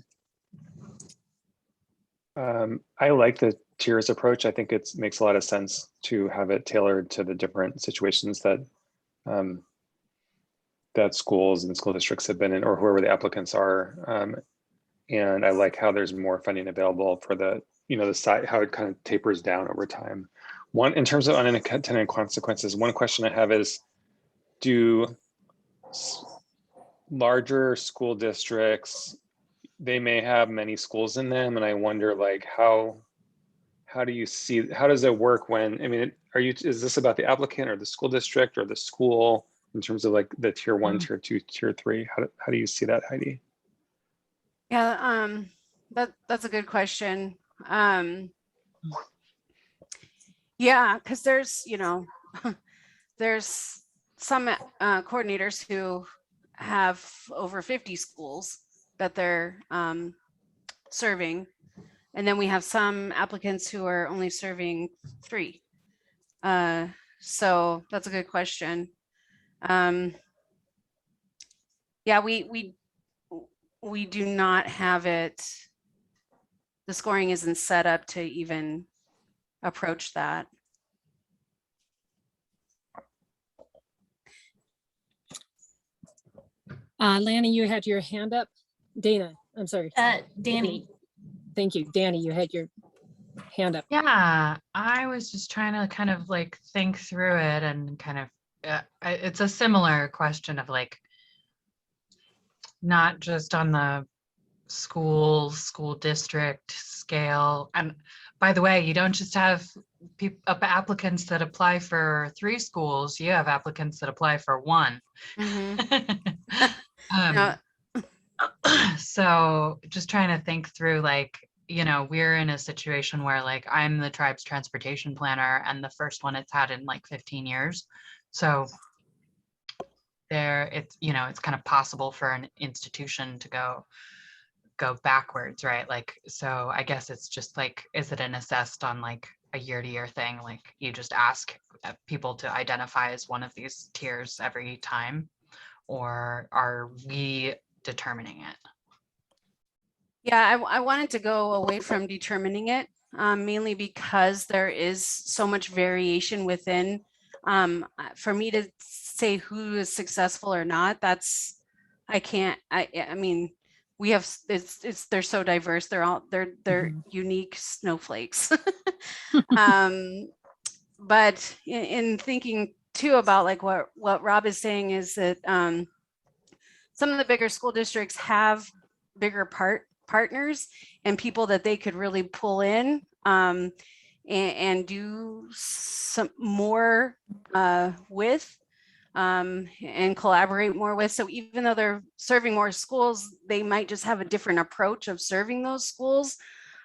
I like the tiers approach. I think it makes a lot of sense to have it tailored to the different situations that that schools and school districts have been in, or whoever the applicants are. And I like how there's more funding available for the site, how it kind of tapers down over time. In terms of unintended consequences, one question I have is, do larger school districts, they may have many schools in them, and I wonder, like, how do you see, how does it work when, is this about the applicant or the school district or the school in terms of, like, the tier 1, tier 2, tier 3? How do you see that, Heidi? Yeah, That's a good question. Yeah, because there's, there's some coordinators who have over 50 schools that they're serving. And then we have some applicants who are only serving 3. So that's a good question. Yeah, we do not have it. The scoring isn't set up to even approach that. Lanny, you had your hand up. Dana, I'm sorry. Danny. Thank you. Danny, you had your hand up. Yeah, I was just trying to kind of like think through it and kind of, it's a similar question of like, not just on the school district scale. And by the way, you don't just have applicants that apply for 3 schools, you have applicants that apply for 1. So just trying to think through like, we're in a situation where like I'm the tribe's transportation planner and the first one it's had in like 15 years. So it's kind of possible for an institution to go backwards, right? Like, so I guess it's just like, is it an assessed on like a year-to-year thing? Like you just ask people to identify as one of these tiers every time, or are we determining it? Yeah, I wanted to go away from determining it, mainly because there is so much variation within. For me to say who is successful or not, I mean, we have, they're so diverse. They're unique snowflakes. But in thinking too about like what Rob is saying is that some of the bigger school districts have bigger partners and people that they could really pull in and do some more with and collaborate more with. So even though they're serving more schools, they might just have a different approach of serving those schools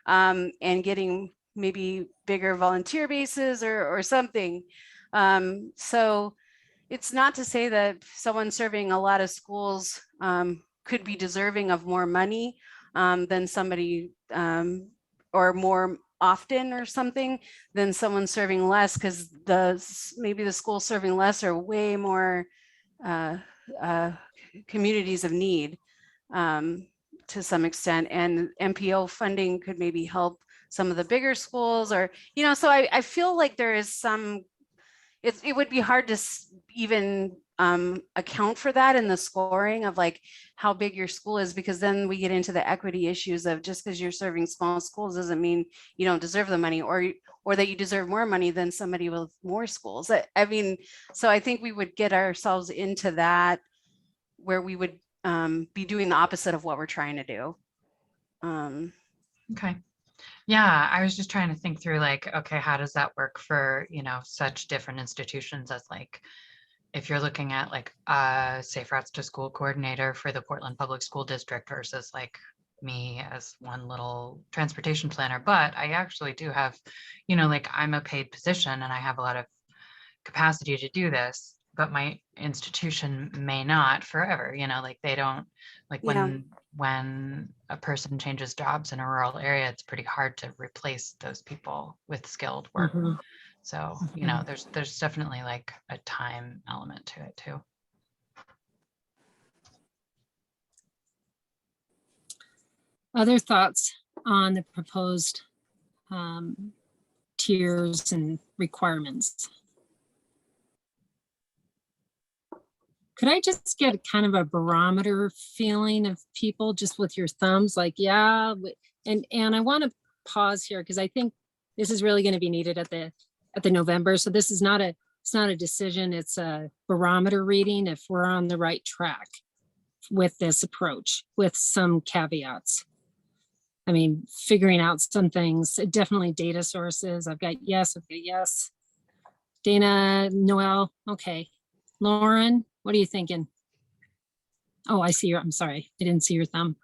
and getting maybe bigger volunteer bases or something. So it's not to say that someone serving a lot of schools could be deserving of more money than somebody or more often or something than someone serving less, because maybe the school serving less are way more communities of need to some extent, and MPO funding could maybe help some of the bigger schools, or so I feel like there is some, it would be hard to even account for that in the scoring of like how big your school is, because then we get into the equity issues of just because you're serving small schools doesn't mean you don't deserve the money, or that you deserve more money than somebody with more schools. I mean, so I think we would get ourselves into that where we would be doing the opposite of what we're trying to do. Okay. Yeah, I was just trying to think through like, okay, how does that work for, such different institutions as like, if you're looking at like a safe routes to school coordinator for the Portland Public School District versus like me as one little transportation planner. But I actually do have, like I'm a paid position and I have a lot of capacity to do this, but my institution may not forever, like they don't, like when a person changes jobs in a rural area, it's pretty hard to replace those people with skilled work. So, there's definitely like a time element to it too. Other thoughts on the proposed tiers and requirements? Could I just get kind of a barometer feeling of people just with your thumbs, like, yeah, and I want to pause here because I think this is really going to be needed at the November. So this is it's not a decision, it's a barometer reading if we're on the right track with this approach, with some caveats. I mean, figuring out some things, definitely data sources. I've got yes, okay, yes. Dana, Noel, okay. Lauren, what are you thinking? Oh, I see I'm sorry, I didn't see your thumb.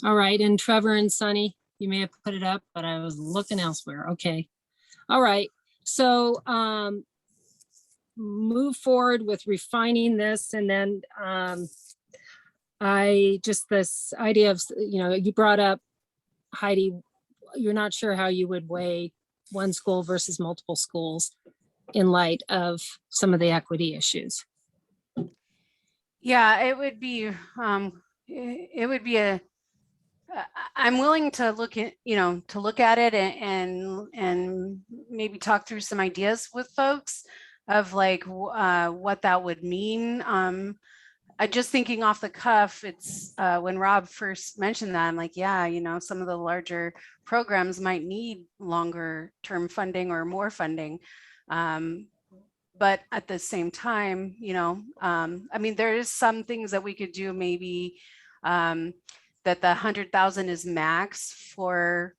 All right, and Trevor and Sunny, you may have put it up, but I was looking elsewhere. Okay. All right, so move forward with refining this, and then this idea of, you brought up, Heidi, you're not sure how you would weigh one school versus multiple schools in light of some of the equity issues. Yeah, it would be I'm willing to look at, look at it and maybe talk through some ideas with folks of like what that would mean. I just thinking off the cuff, it's when Rob first mentioned that, I'm like, yeah, some of the larger programs might need longer term funding or more funding. But at the same time, I mean, there is some things that we could do maybe that the 100,000 is max for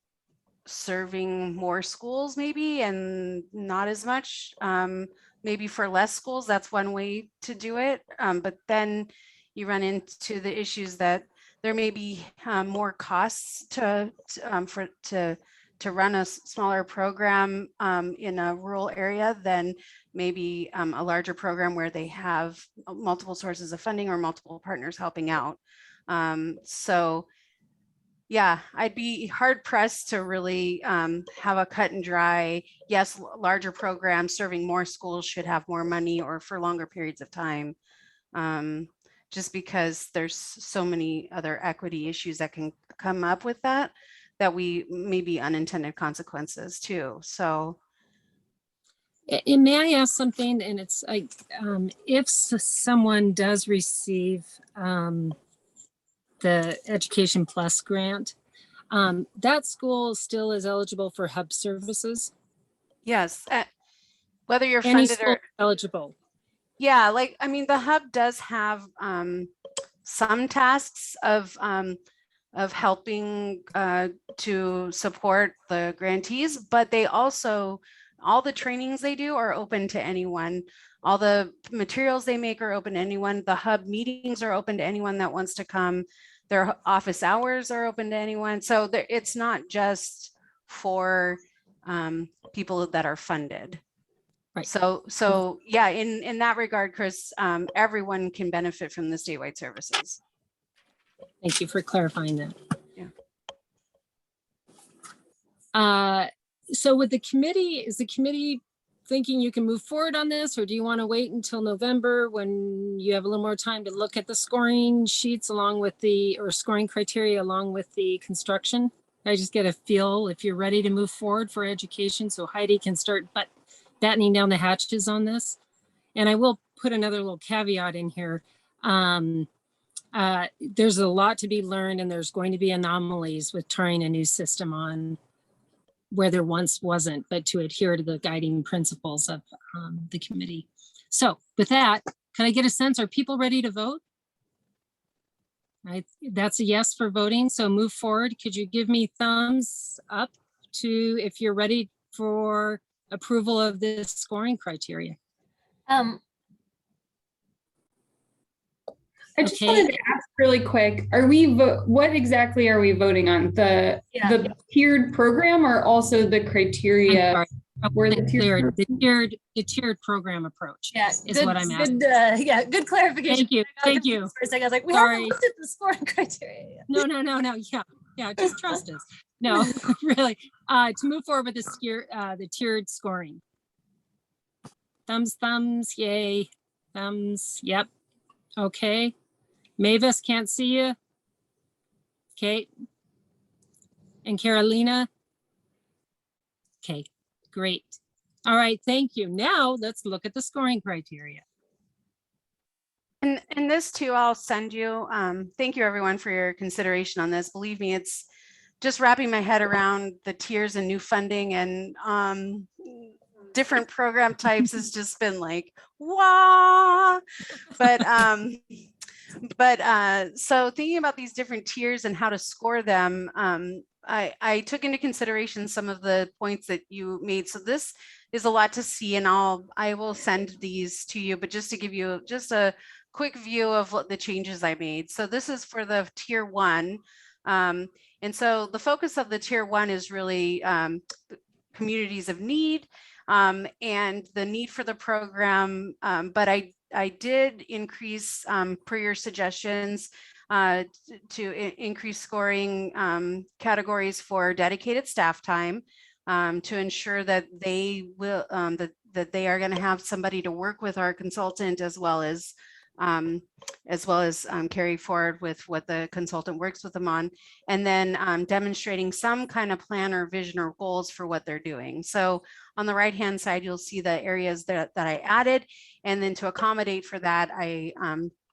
serving more schools maybe, and not as much maybe for less schools. That's one way to do it. But then you run into the issues that there may be more costs to run a smaller program in a rural area than maybe a larger program where they have multiple sources of funding or multiple partners helping out. So yeah, I'd be hard pressed to really have a cut and dry, yes, larger programs serving more schools should have more money or for longer periods of time. Just because there's so many other equity issues that can come up with that we may be unintended consequences too. So. And may I ask something? And it's like, if someone does receive the Education Plus grant, that school still is eligible for hub services? Yes, whether you're Any funded school or eligible. Yeah, like, I mean, the hub does have some tasks of helping to support the grantees, but they also, all the trainings they do are open to anyone. All the materials they make are open to anyone. The hub meetings are open to anyone that wants to come. Their office hours are open to anyone. So it's not just for people that are funded. Right. So yeah, in that regard, Chris, everyone can benefit from the statewide services. Thank you for clarifying that. Yeah. So with the committee, is the committee thinking you can move forward on this, or do you want to wait until November when you have a little more time to look at the scoring sheets along with or scoring criteria along with the construction? I just get a feel if you're ready to move forward for education, so Heidi can start battening down the hatches on this. And I will put another little caveat in here. There's a lot to be learned, and there's going to be anomalies with trying a new system on where there once wasn't, but to adhere to the guiding principles of the committee. So with that, can I get a sense, are people ready to vote? That's a yes for voting, so move forward. Could you give me thumbs up if you're ready for approval of this scoring criteria? I just wanted to ask really quick, what exactly are we voting on? The tiered program, or also the criteria? The tiered program approach. Yeah, is what I'm asking. Good clarification. Thank you. For a second, I was like, we haven't looked at the scoring criteria. No. Yeah, just trust us. No, really. To move forward with the tiered scoring. Thumbs, yay. Thumbs, yep. Okay. Mavis, can't see you. Okay. And Carolina? Okay, great. All right, thank you. Now let's look at the scoring criteria. And this too, I'll send you. Thank you everyone for your consideration on this. Believe me, it's just wrapping my head around the tiers and new funding and different program types has just been like, wow. But so thinking about these different tiers and how to score them, I took into consideration some of the points that you made. So this is a lot to see, and I will send these to you, but just to give you just a quick view of what the changes I made. So this is for the tier 1. And so the focus of the tier 1 is really communities of need and the need for the program. But I did increase, per your suggestions, to increase scoring categories for dedicated staff time to ensure that they will that they are going to have somebody to work with our consultant as well as carry forward with what the consultant works with them on, and then demonstrating some kind of plan or vision or goals for what they're doing. So on the right hand side, you'll see the areas that I added, and then to accommodate for that, I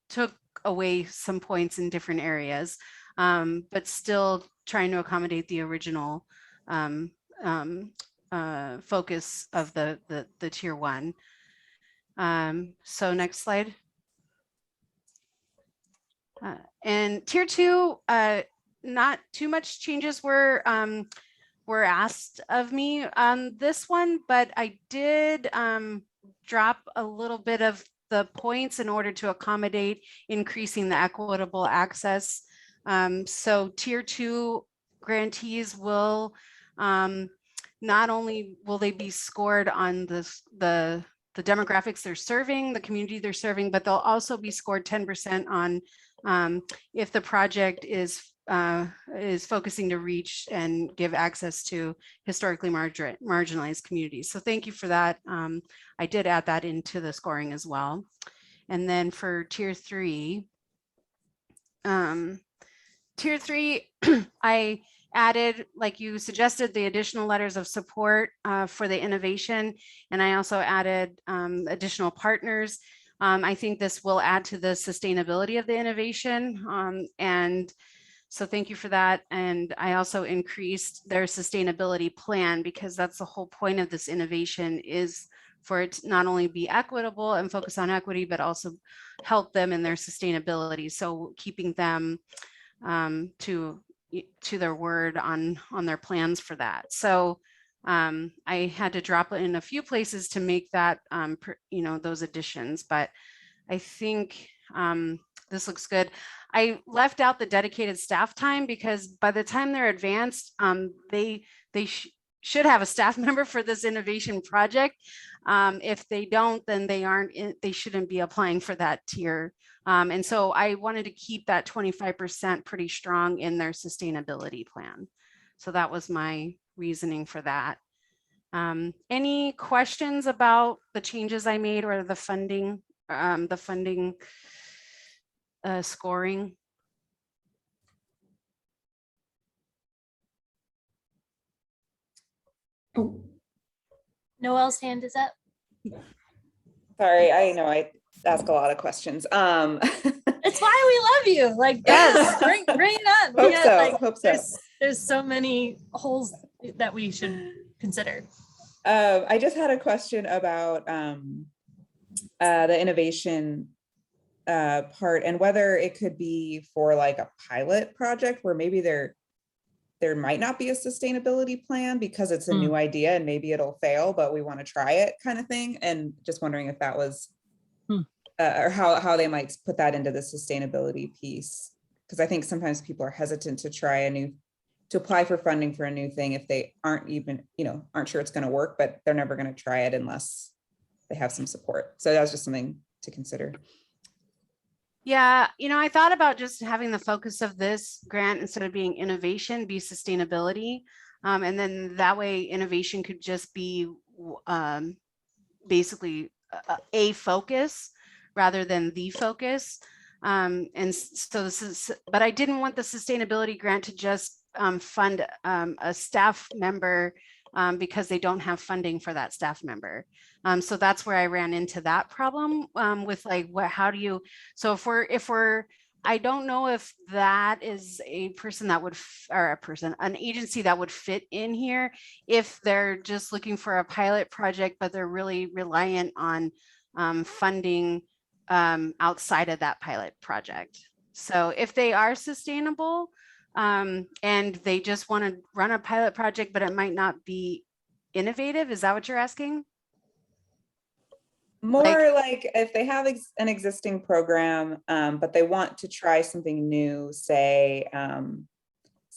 took away some points in different areas, but still trying to accommodate the original focus of the tier 1. So next slide. And tier 2, not too much changes were asked of me on this one, but I did drop a little bit of the points in order to accommodate increasing the equitable access. So tier 2 grantees will not only will they be scored on the demographics they're serving, the community they're serving, but they'll also be scored 10% on if the project is focusing to reach and give access to historically marginalized communities. So thank you for that. I did add that into the scoring as well. And then for tier 3, I added, like you suggested, the additional letters of support for the innovation. And I also added additional partners. I think this will add to the sustainability of the innovation. And so thank you for that. And I also increased their sustainability plan, because that's the whole point of this innovation, is for it to not only be equitable and focus on equity, but also help them in their sustainability. So keeping them to their word on their plans for that. So I had to drop it in a few places to make that, those additions, but I think this looks good. I left out the dedicated staff time because by the time they're advanced, they should have a staff member for this innovation project. If they don't, then they shouldn't be applying for that tier. And so I wanted to keep that 25% pretty strong in their sustainability plan. So that was my reasoning for that. Any questions about the changes I made or the funding scoring? Noelle's hand is up. Sorry, I know I ask a lot of questions. It's why we love you. Like, yes, bring it up. Hope so. Hope so. There's so many holes that we should consider. I just had a question about the innovation part, and whether it could be for like a pilot project where maybe there might not be a sustainability plan because it's a new idea and maybe it'll fail, but we want to try it, kind of thing. And just wondering if that was or how they might put that into the sustainability piece, because I think sometimes people are hesitant to apply for funding for a new thing if they aren't even, aren't sure it's going to work, but they're never going to try it unless they have some support. So that was just something to consider. Yeah, I thought about just having the focus of this grant, instead of being innovation, be sustainability. And then that way innovation could just be basically a focus rather than the focus. And so this is, but I didn't want the sustainability grant to just fund a staff member because they don't have funding for that staff member. So that's where I ran into that problem with like, how do you, so if we're, I don't know if that is a person that would, an agency that would fit in here, if they're just looking for a pilot project, but they're really reliant on funding outside of that pilot project. So if they are sustainable, and they just want to run a pilot project, but it might not be innovative. Is that what you're asking? More like if they have an existing program, but they want to try something new, say,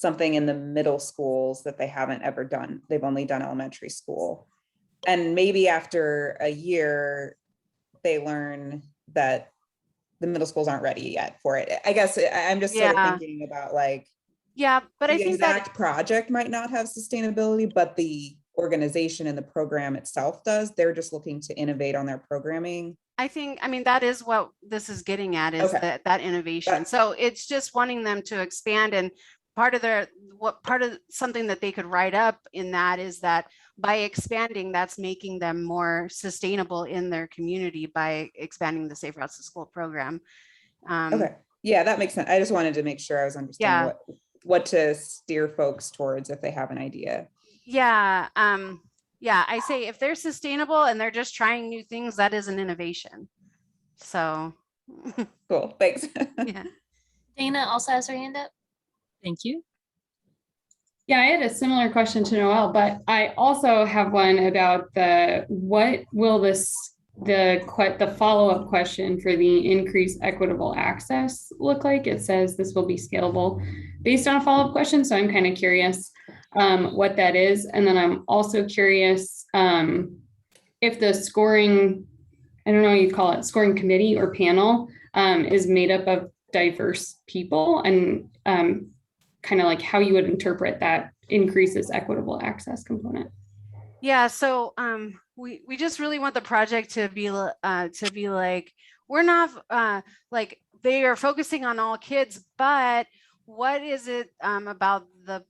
something in the middle schools that they haven't ever done. They've only done elementary school. And maybe after a year, they learn that the middle schools aren't ready yet for it. I guess I'm just sort of thinking about like, yeah, but the I think exact project might not have sustainability, but the organization and the program itself does. They're just looking to innovate on their programming. I mean, that is what this is getting at, is that innovation. So it's just wanting them to expand, and part of something that they could write up in that is that by expanding, that's making them more sustainable in their community by expanding the Safe Routes to School program. Okay, yeah, that makes sense. I just wanted to make sure I was understanding what to steer folks towards if they have an idea. Yeah, I say if they're sustainable and they're just trying new things, that is an innovation. So cool, thanks. Yeah. Dana also has her hand up. Thank you. Yeah, I had a similar question to Noelle, but I also have one about what will the follow-up question for the increased equitable access look like? It says this will be scalable based on a follow-up question. So I'm kind of curious what that is. And then I'm also curious if the scoring, I don't know what you call it, scoring committee or panel is made up of diverse people, and kind of like how you would interpret that increases equitable access component. Yeah, so we just really want the project to be like, we're not like they are focusing on all kids, but what is it about the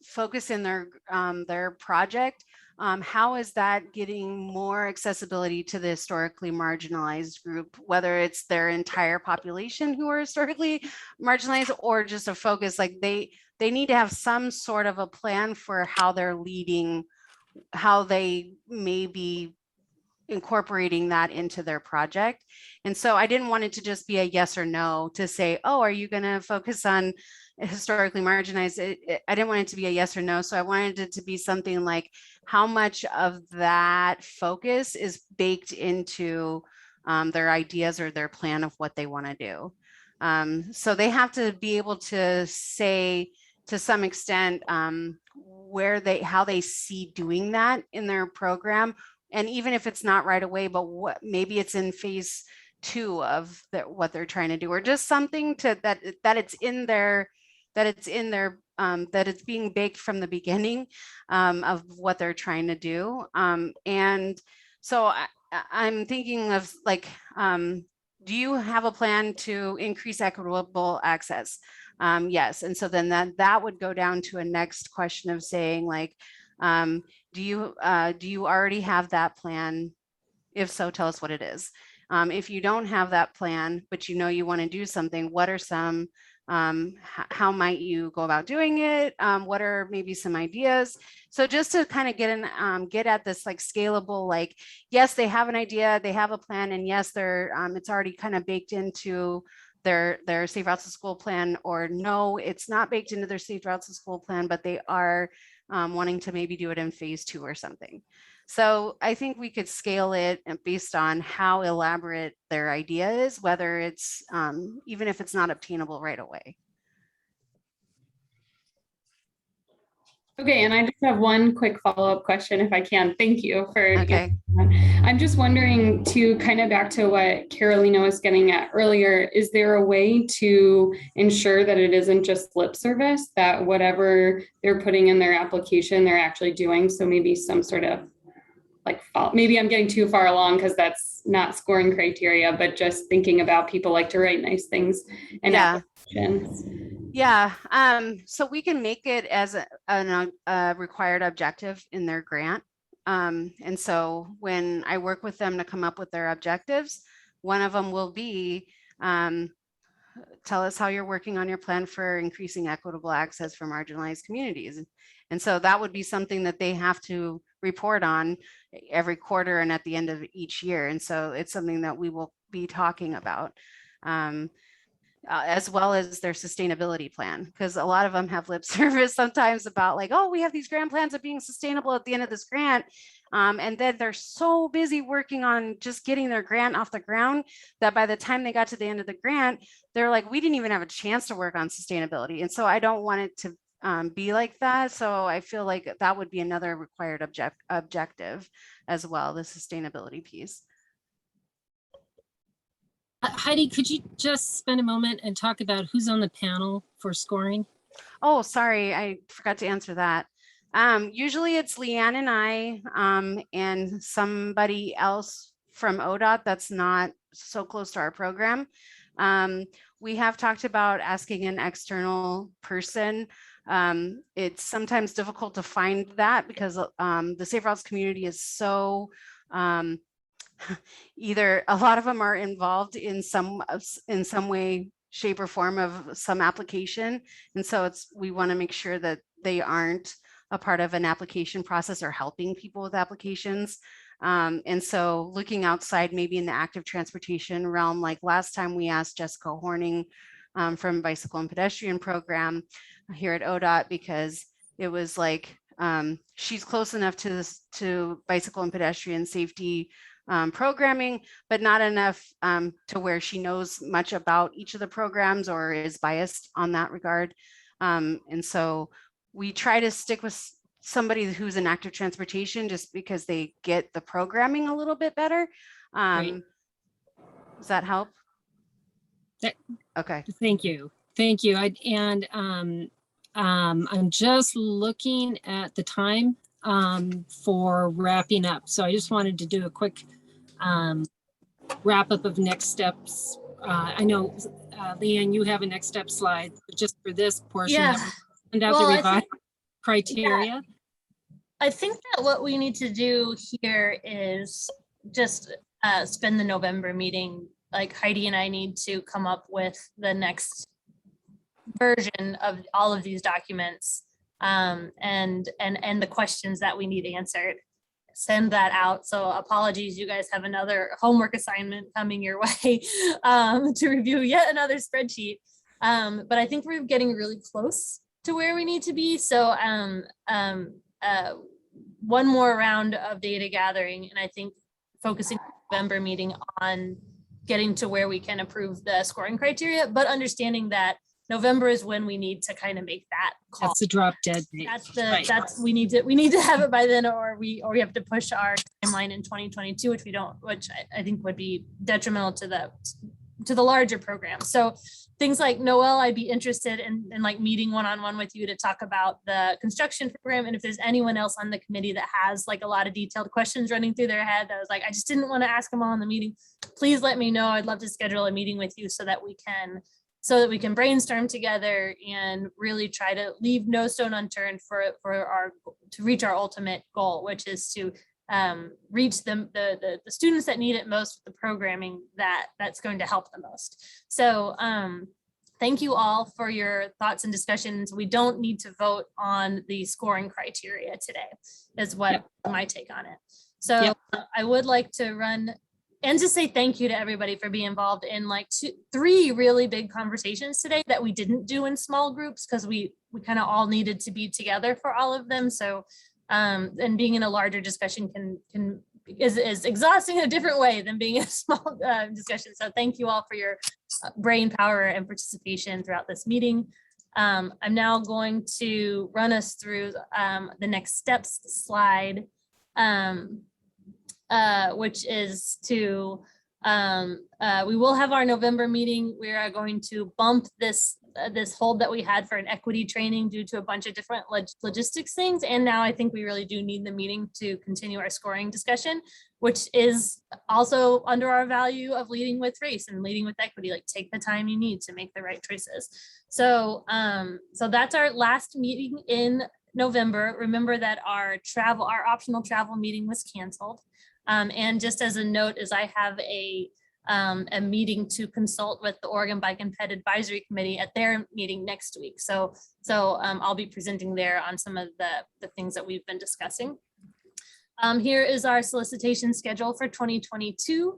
focus in their project? How is that getting more accessibility to the historically marginalized group, whether it's their entire population who are historically marginalized, or just a focus like they need to have some sort of a plan for how they're leading, how they may be incorporating that into their project. And so I didn't want it to just be a yes or no to say, oh, are you going to focus on historically marginalized? I didn't want it to be a yes or no. So I wanted it to be something like, how much of that focus is baked into their ideas or their plan of what they want to do. So they have to be able to say to some extent how they see doing that in their program. And even if it's not right away, but maybe it's in phase 2 of what they're trying to do, or just something that it's being baked from the beginning of what they're trying to do. And so I'm thinking of like, do you have a plan to increase equitable access? Yes. And so then that would go down to a next question of saying like, do you already have that plan? If so, tell us what it is. If you don't have that plan, but you know you want to do something, what are some, how might you go about doing it? What are maybe some ideas? So just to kind of get at this like scalable, like, yes, they have an idea, they have a plan, and yes, it's already kind of baked into their Safe Routes to School plan, or no, it's not baked into their Safe Routes to School plan, but they are wanting to maybe do it in phase 2 or something. So I think we could scale it based on how elaborate their idea is, whether it's even if it's not obtainable right away. Okay, and I just have one quick follow-up question if I can. Thank you for okay. I'm just wondering, to kind of back to what Carolina was getting at earlier, is there a way to ensure that it isn't just lip service, that whatever they're putting in their application, they're actually doing? So maybe some sort of like, maybe I'm getting too far along because that's not scoring criteria, but just thinking about people like to write nice things and applications. Yeah, so we can make it as a required objective in their grant. And so when I work with them to come up with their objectives, one of them will be, tell us how you're working on your plan for increasing equitable access for marginalized communities. And so that would be something that they have to report on every quarter and at the end of each year. And so it's something that we will be talking about. As well as their sustainability plan, because a lot of them have lip service sometimes about like, oh, we have these grand plans of being sustainable at the end of this grant. And then they're so busy working on just getting their grant off the ground that by the time they got to the end of the grant, they're like, we didn't even have a chance to work on sustainability. And so I don't want it to, be like that. So I feel like that would be another required objective as well, the sustainability piece. Heidi, could you just spend a moment and talk about who's on the panel for scoring? Oh, sorry, I forgot to answer that. Usually it's Leanne and I, and somebody else from ODOT that's not so close to our program. We have talked about asking an external person. It's sometimes difficult to find that because the Safe Routes community is so, either a lot of them are involved in some way, shape or form of some application. And so we want to make sure that they aren't a part of an application process or helping people with applications. And so looking outside, maybe in the active transportation realm, like last time we asked Jessica Horning from Bicycle and Pedestrian Program here at ODOT, because it was like, she's close enough to bicycle and pedestrian safety programming, but not enough to where she knows much about each of the programs or is biased on that regard. And so we try to stick with somebody who's in active transportation just because they get the programming a little bit better. Does that help? Okay. Thank you. Thank you. I'm just looking at the time for wrapping up. So I just wanted to do a quick wrap up of next steps. I know, Leanne, you have a next step slide, but just for this portion, Yeah. that we send out the revised criteria. Yeah. I think that what we need to do here is just spend the November meeting, like Heidi and I need to come up with the next version of all of these documents and the questions that we need answered. Send that out. So apologies, you guys have another homework assignment coming your way to review yet another spreadsheet. But I think we're getting really close to where we need to be. So one more round of data gathering, and I think focusing on the November meeting on getting to where we can approve the scoring criteria, but understanding that November is when we need to kind of make that call. That's the drop dead date. That's we need to have it by then, or we have to push our timeline in 2022, which we don't, which I think would be detrimental to the larger program. So things like Noel, I'd be interested in like meeting one-on-one with you to talk about the construction program. And if there's anyone else on the committee that has like a lot of detailed questions running through their head that was like, I just didn't want to ask them all in the meeting, please let me know. I'd love to schedule a meeting with you so that we can brainstorm together and really try to leave no stone unturned to reach our ultimate goal, which is to reach the students that need it most with the programming that's going to help the most. So thank you all for your thoughts and discussions. We don't need to vote on the scoring criteria today, is what my take on it. So I would like to run and just say thank you to everybody for being involved in like three really big conversations today that we didn't do in small groups because we kind of all needed to be together for all of them. So and being in a larger discussion is exhausting in a different way than being in a small discussion. So thank you all for your brain power and participation throughout this meeting. I'm now going to run us through the next steps slide, which is to, we will have our November meeting. We are going to bump this hold that we had for an equity training due to a bunch of different logistics things. And now I think we really do need the meeting to continue our scoring discussion, which is also under our value of leading with race and leading with equity, like take the time you need to make the right choices. So, so that's our last meeting in November. Remember that our optional travel meeting was canceled. And just as a note, is I have a meeting to consult with the Oregon Bike and Ped Advisory Committee at their meeting next week. So I'll be presenting there on some of the things that we've been discussing. Here is our solicitation schedule for 2022.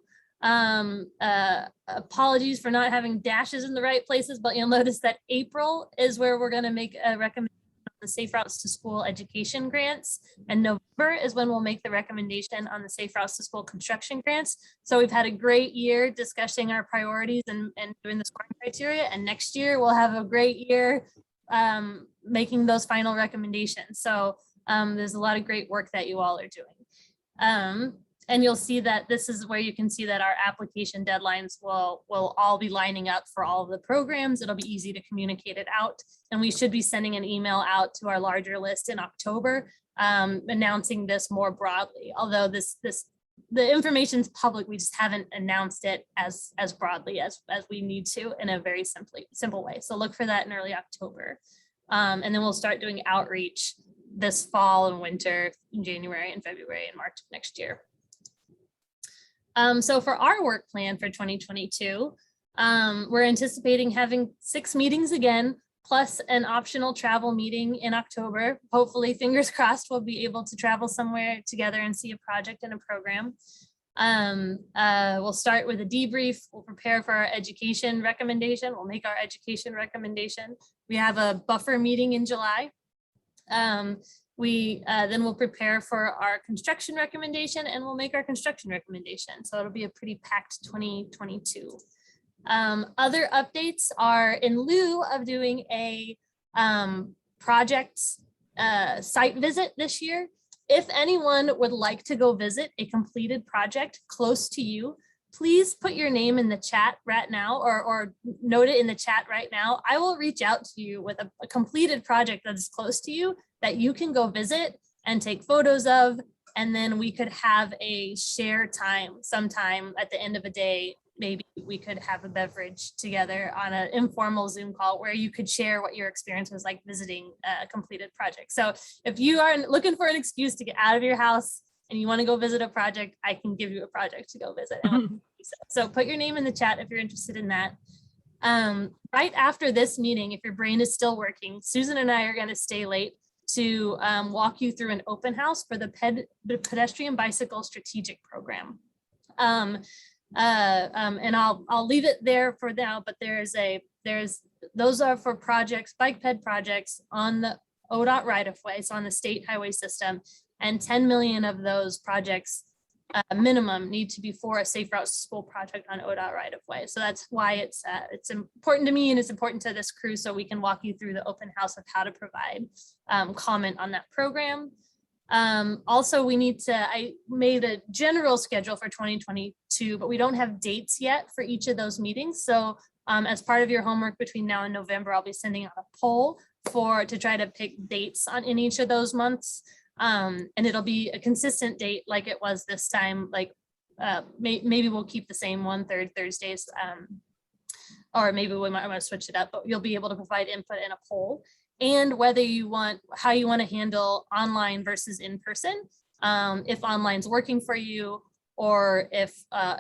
Apologies for not having dashes in the right places, but you'll notice that April is where we're going to make a recommendation on the Safe Routes to School education grants, and November is when we'll make the recommendation on the Safe Routes to School construction grants. So we've had a great year discussing our priorities and doing the scoring criteria, and next year we'll have a great year making those final recommendations. So there's a lot of great work that you all are doing. And you'll see that this is where you can see that our application deadlines will all be lining up for all of the programs. It'll be easy to communicate it out. And we should be sending an email out to our larger list in October, announcing this more broadly. Although the information's public, we just haven't announced it as broadly as we need to in a very simple way. So look for that in early October. And then we'll start doing outreach this fall and winter in January and February and March of next year. So for our work plan for 2022, we're anticipating having 6 meetings again, plus an optional travel meeting in October. Hopefully, fingers crossed, we'll be able to travel somewhere together and see a project and a program. We'll start with a debrief. We'll prepare for our education recommendation. We'll make our education recommendation. We have a buffer meeting in July. Then we'll prepare for our construction recommendation and we'll make our construction recommendation. So it'll be a pretty packed 2022. Other updates are in lieu of doing a project site visit this year. If anyone would like to go visit a completed project close to you, please put your name in the chat right now or note it in the chat right now. I will reach out to you with a completed project that is close to you that you can go visit and take photos of. And then we could have a share time sometime at the end of a day. Maybe we could have a beverage together on an informal Zoom call where you could share what your experience was like visiting a completed project. So if you are looking for an excuse to get out of your house and you want to go visit a project, I can give you a project to go visit. So put your name in the chat if you're interested in that. Right after this meeting, if your brain is still working, Susan and I are going to stay late to walk you through an open house for the pedestrian bicycle strategic program. And I'll leave it there for now, but those are for projects, bike ped projects on the ODOT right of way, so on the state highway system, and 10 million of those projects minimum need to be for a safe routes to school project on ODOT right of way. So that's why it's important to me and it's important to this crew, so we can walk you through the open house of how to provide comment on that program. Also, I made a general schedule for 2022, but we don't have dates yet for each of those meetings. So as part of your homework between now and November, I'll be sending out a poll to try to pick dates in each of those months. And it'll be a consistent date like it was this time. Like maybe we'll keep the same 1/3 Thursdays, or maybe we might want to switch it up, but you'll be able to provide input in a poll. And whether how you want to handle online versus in person, if online's working for you, or if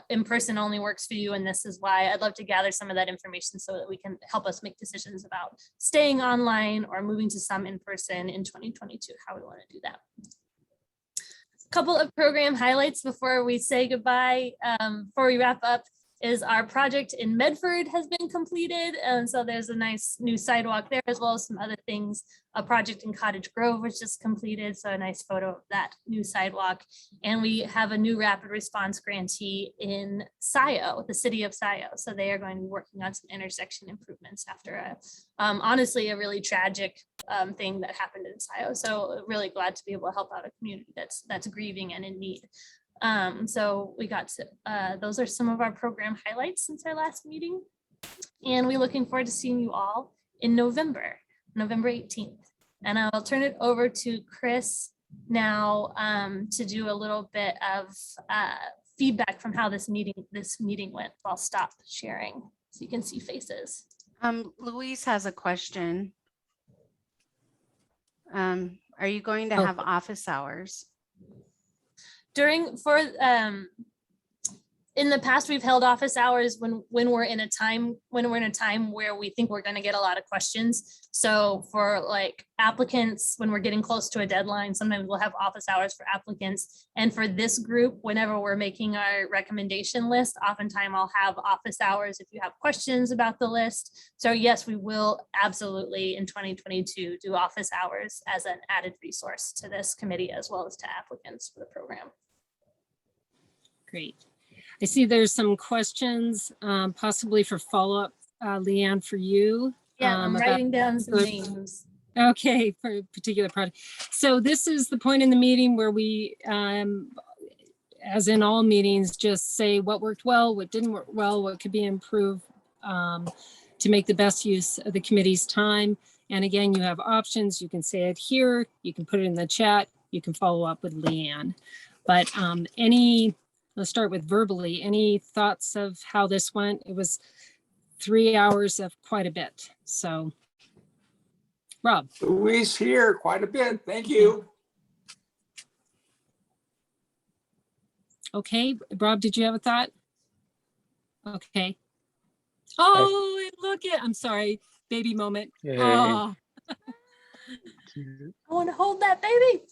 in person only works for you. And this is why I'd love to gather some of that information so that we can help us make decisions about staying online or moving to some in person in 2022, how we want to do that. A couple of program highlights before we say goodbye, before we wrap up, is our project in Medford has been completed. And so there's a nice new sidewalk there, as well as some other things. A project in Cottage Grove was just completed, so a nice photo of that new sidewalk. And we have a new rapid response grantee in Scio, the city of Scio. So they are going to be working on some intersection improvements after honestly a really tragic thing that happened in Scio. So really glad to be able to help out a community that's grieving and in need. So we got to, those are some of our program highlights since our last meeting. And we're looking forward to seeing you all in November 18th. And I'll turn it over to Chris now to do a little bit of feedback from how this meeting went. I'll stop sharing so you can see faces. Louise has a question. Are you going to have office hours? In the past, we've held office hours when we're in a time where we think we're going to get a lot of questions. So for like applicants, when we're getting close to a deadline, sometimes we'll have office hours for applicants. And for this group, whenever we're making our recommendation list, oftentimes I'll have office hours if you have questions about the list. So yes, we will absolutely in 2022 do office hours as an added resource to this committee as well as to applicants for the program. Great. I see there's some questions, possibly for follow-up, Leanne, for you. Yeah, I'm about writing down some particular- names. Okay, for a particular project. So this is the point in the meeting where we, as in all meetings, just say what worked well, what didn't work well, what could be improved to make the best use of the committee's time. And again, you have options. You can say it here, you can put it in the chat, you can follow up with Leanne. But let's start with verbally, any thoughts of how this went? It was 3 hours of quite a bit. So, Rob. Louise here quite a bit. Thank you. Okay, Rob, did you have a thought? Okay. Oh, look it. I'm sorry. Baby moment. Yay. Oh. I want to hold that baby.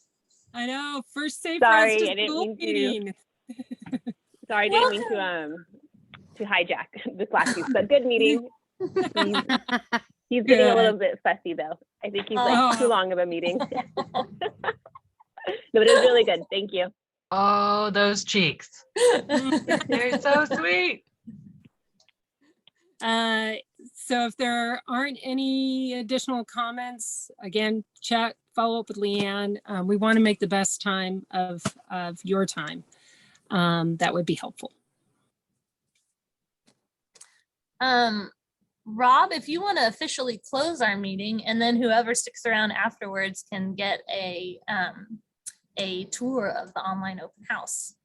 I know. First safe Sorry, routes I to didn't school mean to. meeting. Sorry, I didn't mean to hijack the classes, but good meeting. He's getting a little bit fussy though. I think he's like too long of a meeting. No, but it was really good. Thank you. Oh, those cheeks. They're so sweet. So if there aren't any additional comments, again, chat, follow up with Leanne. We want to make the best time of your time. That would be helpful. Rob, if you want to officially close our meeting, and then whoever sticks around afterwards can get a tour of the online open house.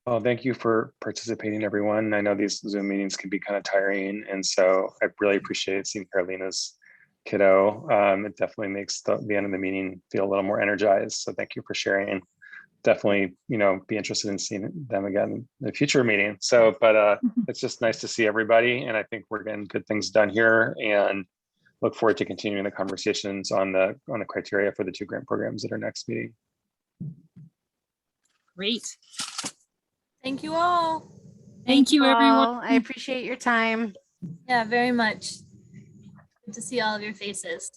Well, thank you for participating, everyone. I know these Zoom meetings can be kind of tiring, and so I really appreciate seeing Carolina's kiddo. It definitely makes the end of the meeting feel a little more energized. So thank you for sharing. Definitely, be interested in seeing them again in a future meeting. So, but it's just nice to see everybody, and I think we're getting good things done here, and look forward to continuing the conversations on the criteria for the 2 grant programs at our next meeting. Great. Thank you all. Thank you, everyone. all. I appreciate your time. Yeah, very much. Good to see all of your faces.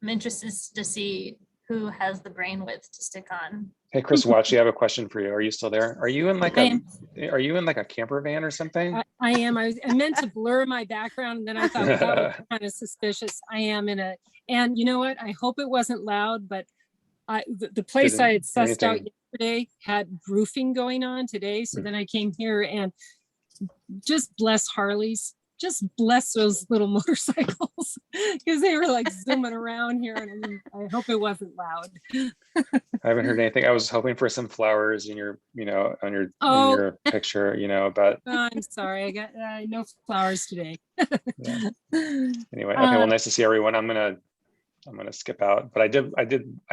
I'm interested to see who has the brain width to stick on. Hey, Chris Watch, I have a question for you. Are you still there? Are you in like a camper van or something? I am. I meant to blur my background, and then I thought, well, that was kind of suspicious. I am in a, and you know what? I hope it wasn't loud, but the place I had sussed out yesterday had roofing going on today. So then I came here, and just bless Harleys. Just bless those little motorcycles, because they were like zooming around here, and I hope it wasn't loud. I haven't heard anything. I was hoping for some flowers in your, on your, in your picture, but I'm sorry, I got no flowers today. Yeah. Anyway, okay. Well, nice to see everyone. I'm gonna skip out, but I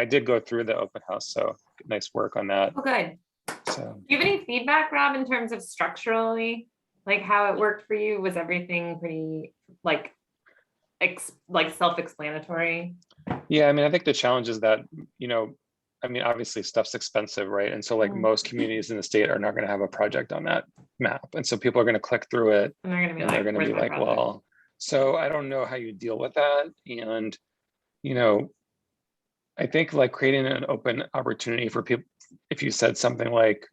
did go through the open house, so nice work on that. Oh, good. So, do you have any feedback, Rob, in terms of structurally, like how it worked for you? Was everything pretty like self-explanatory? yeah, I think the challenge is that, obviously stuff's expensive, right? And so like most communities in the state are not going to have a project on that map. And so people are going to click through it and they're going to be like, well, so I don't know how you deal with that. And, I think like creating an open opportunity for people, if you said something like,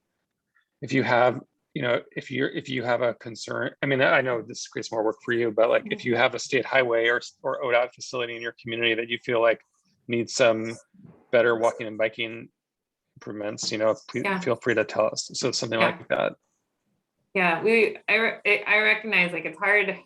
if you have, if you have a concern, I know this creates more work for you, but like if you have a state highway or ODOT facility in your community that you feel like needs some better walking and biking improvements, please feel free to tell us. So something like that. Yeah, I recognize like it's hard.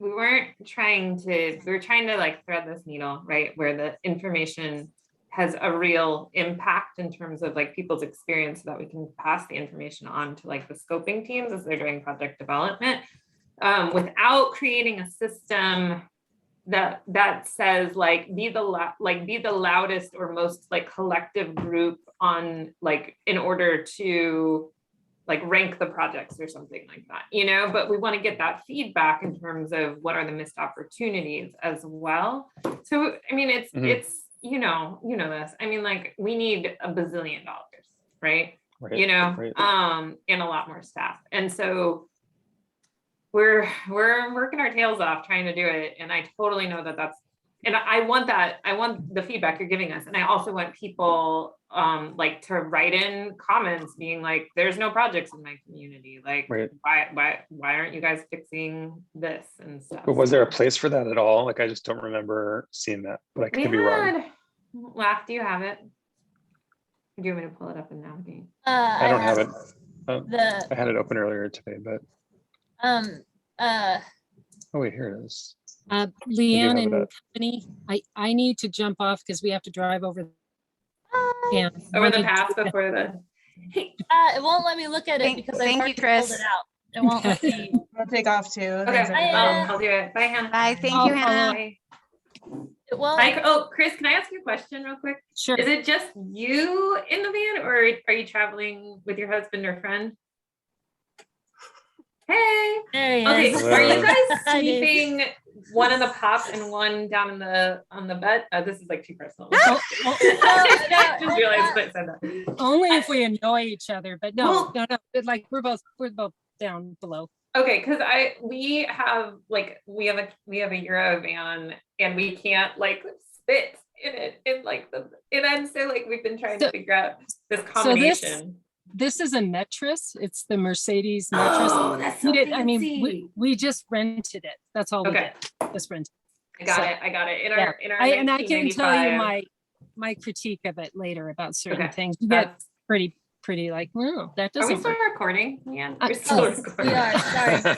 We were trying to like thread this needle, right? Where the information has a real impact in terms of like people's experience, so that we can pass the information on to like the scoping teams as they're doing project development, without creating a system that says like be the loudest or most like collective group on like in order to like rank the projects or something like that, but we want to get that feedback in terms of what are the missed opportunities as well. So it's this, like we need $1 bazillion, right? And a lot more staff. And so we're working our tails off trying to do it. And I totally know that that's and I want the feedback you're giving us. And I also want people like to write in comments being like, there's no projects in my community. Like, Right. why aren't you guys fixing this and stuff? But was there a place for that at all? Like, I just don't remember seeing that, but I could be wrong. Laugh, do you have it? Do you want me to pull it up and navigate? I don't have it. The I had it open earlier today, but oh wait, here it is. Leanne have and that. company, I need to jump off because we have to drive over. And Over the pass before the. it won't let me look at it because thank I've you, already pulled Chris. it out. It won't let me. I'll take off too. Okay, Thanks, everybody. I'll do it. Bye, Hannah. Bye. Thank Oh, you, Hannah. Bye. It won't. Bye. Oh, Chris, can I ask you a question real quick? Sure. Is it just you in the van, or are you traveling with your husband or friend? Hey. There he Okay. is. Are you guys Hi, Dave. sleeping one in the pop and one down on the bed? This is like too personal. Oh, Just realized I said that. only if we annoy each other, but no, Well- no. Like we're both down below. Okay, because we have a Euro van and we can't like spit in it in like and I'm so like we've been trying to figure out this combination. This is a mattress. It's the Mercedes mattress. Oh, that's so I mean, fancy. we just rented it. That's all we Okay. did. Just rented. I got it. In our And I can tell you 1995 my critique of it later about certain Okay, things. You get that's- pretty like, no, that Are we doesn't still work. recording? Yeah, Uh, we're still oh, recording. We are, sorry.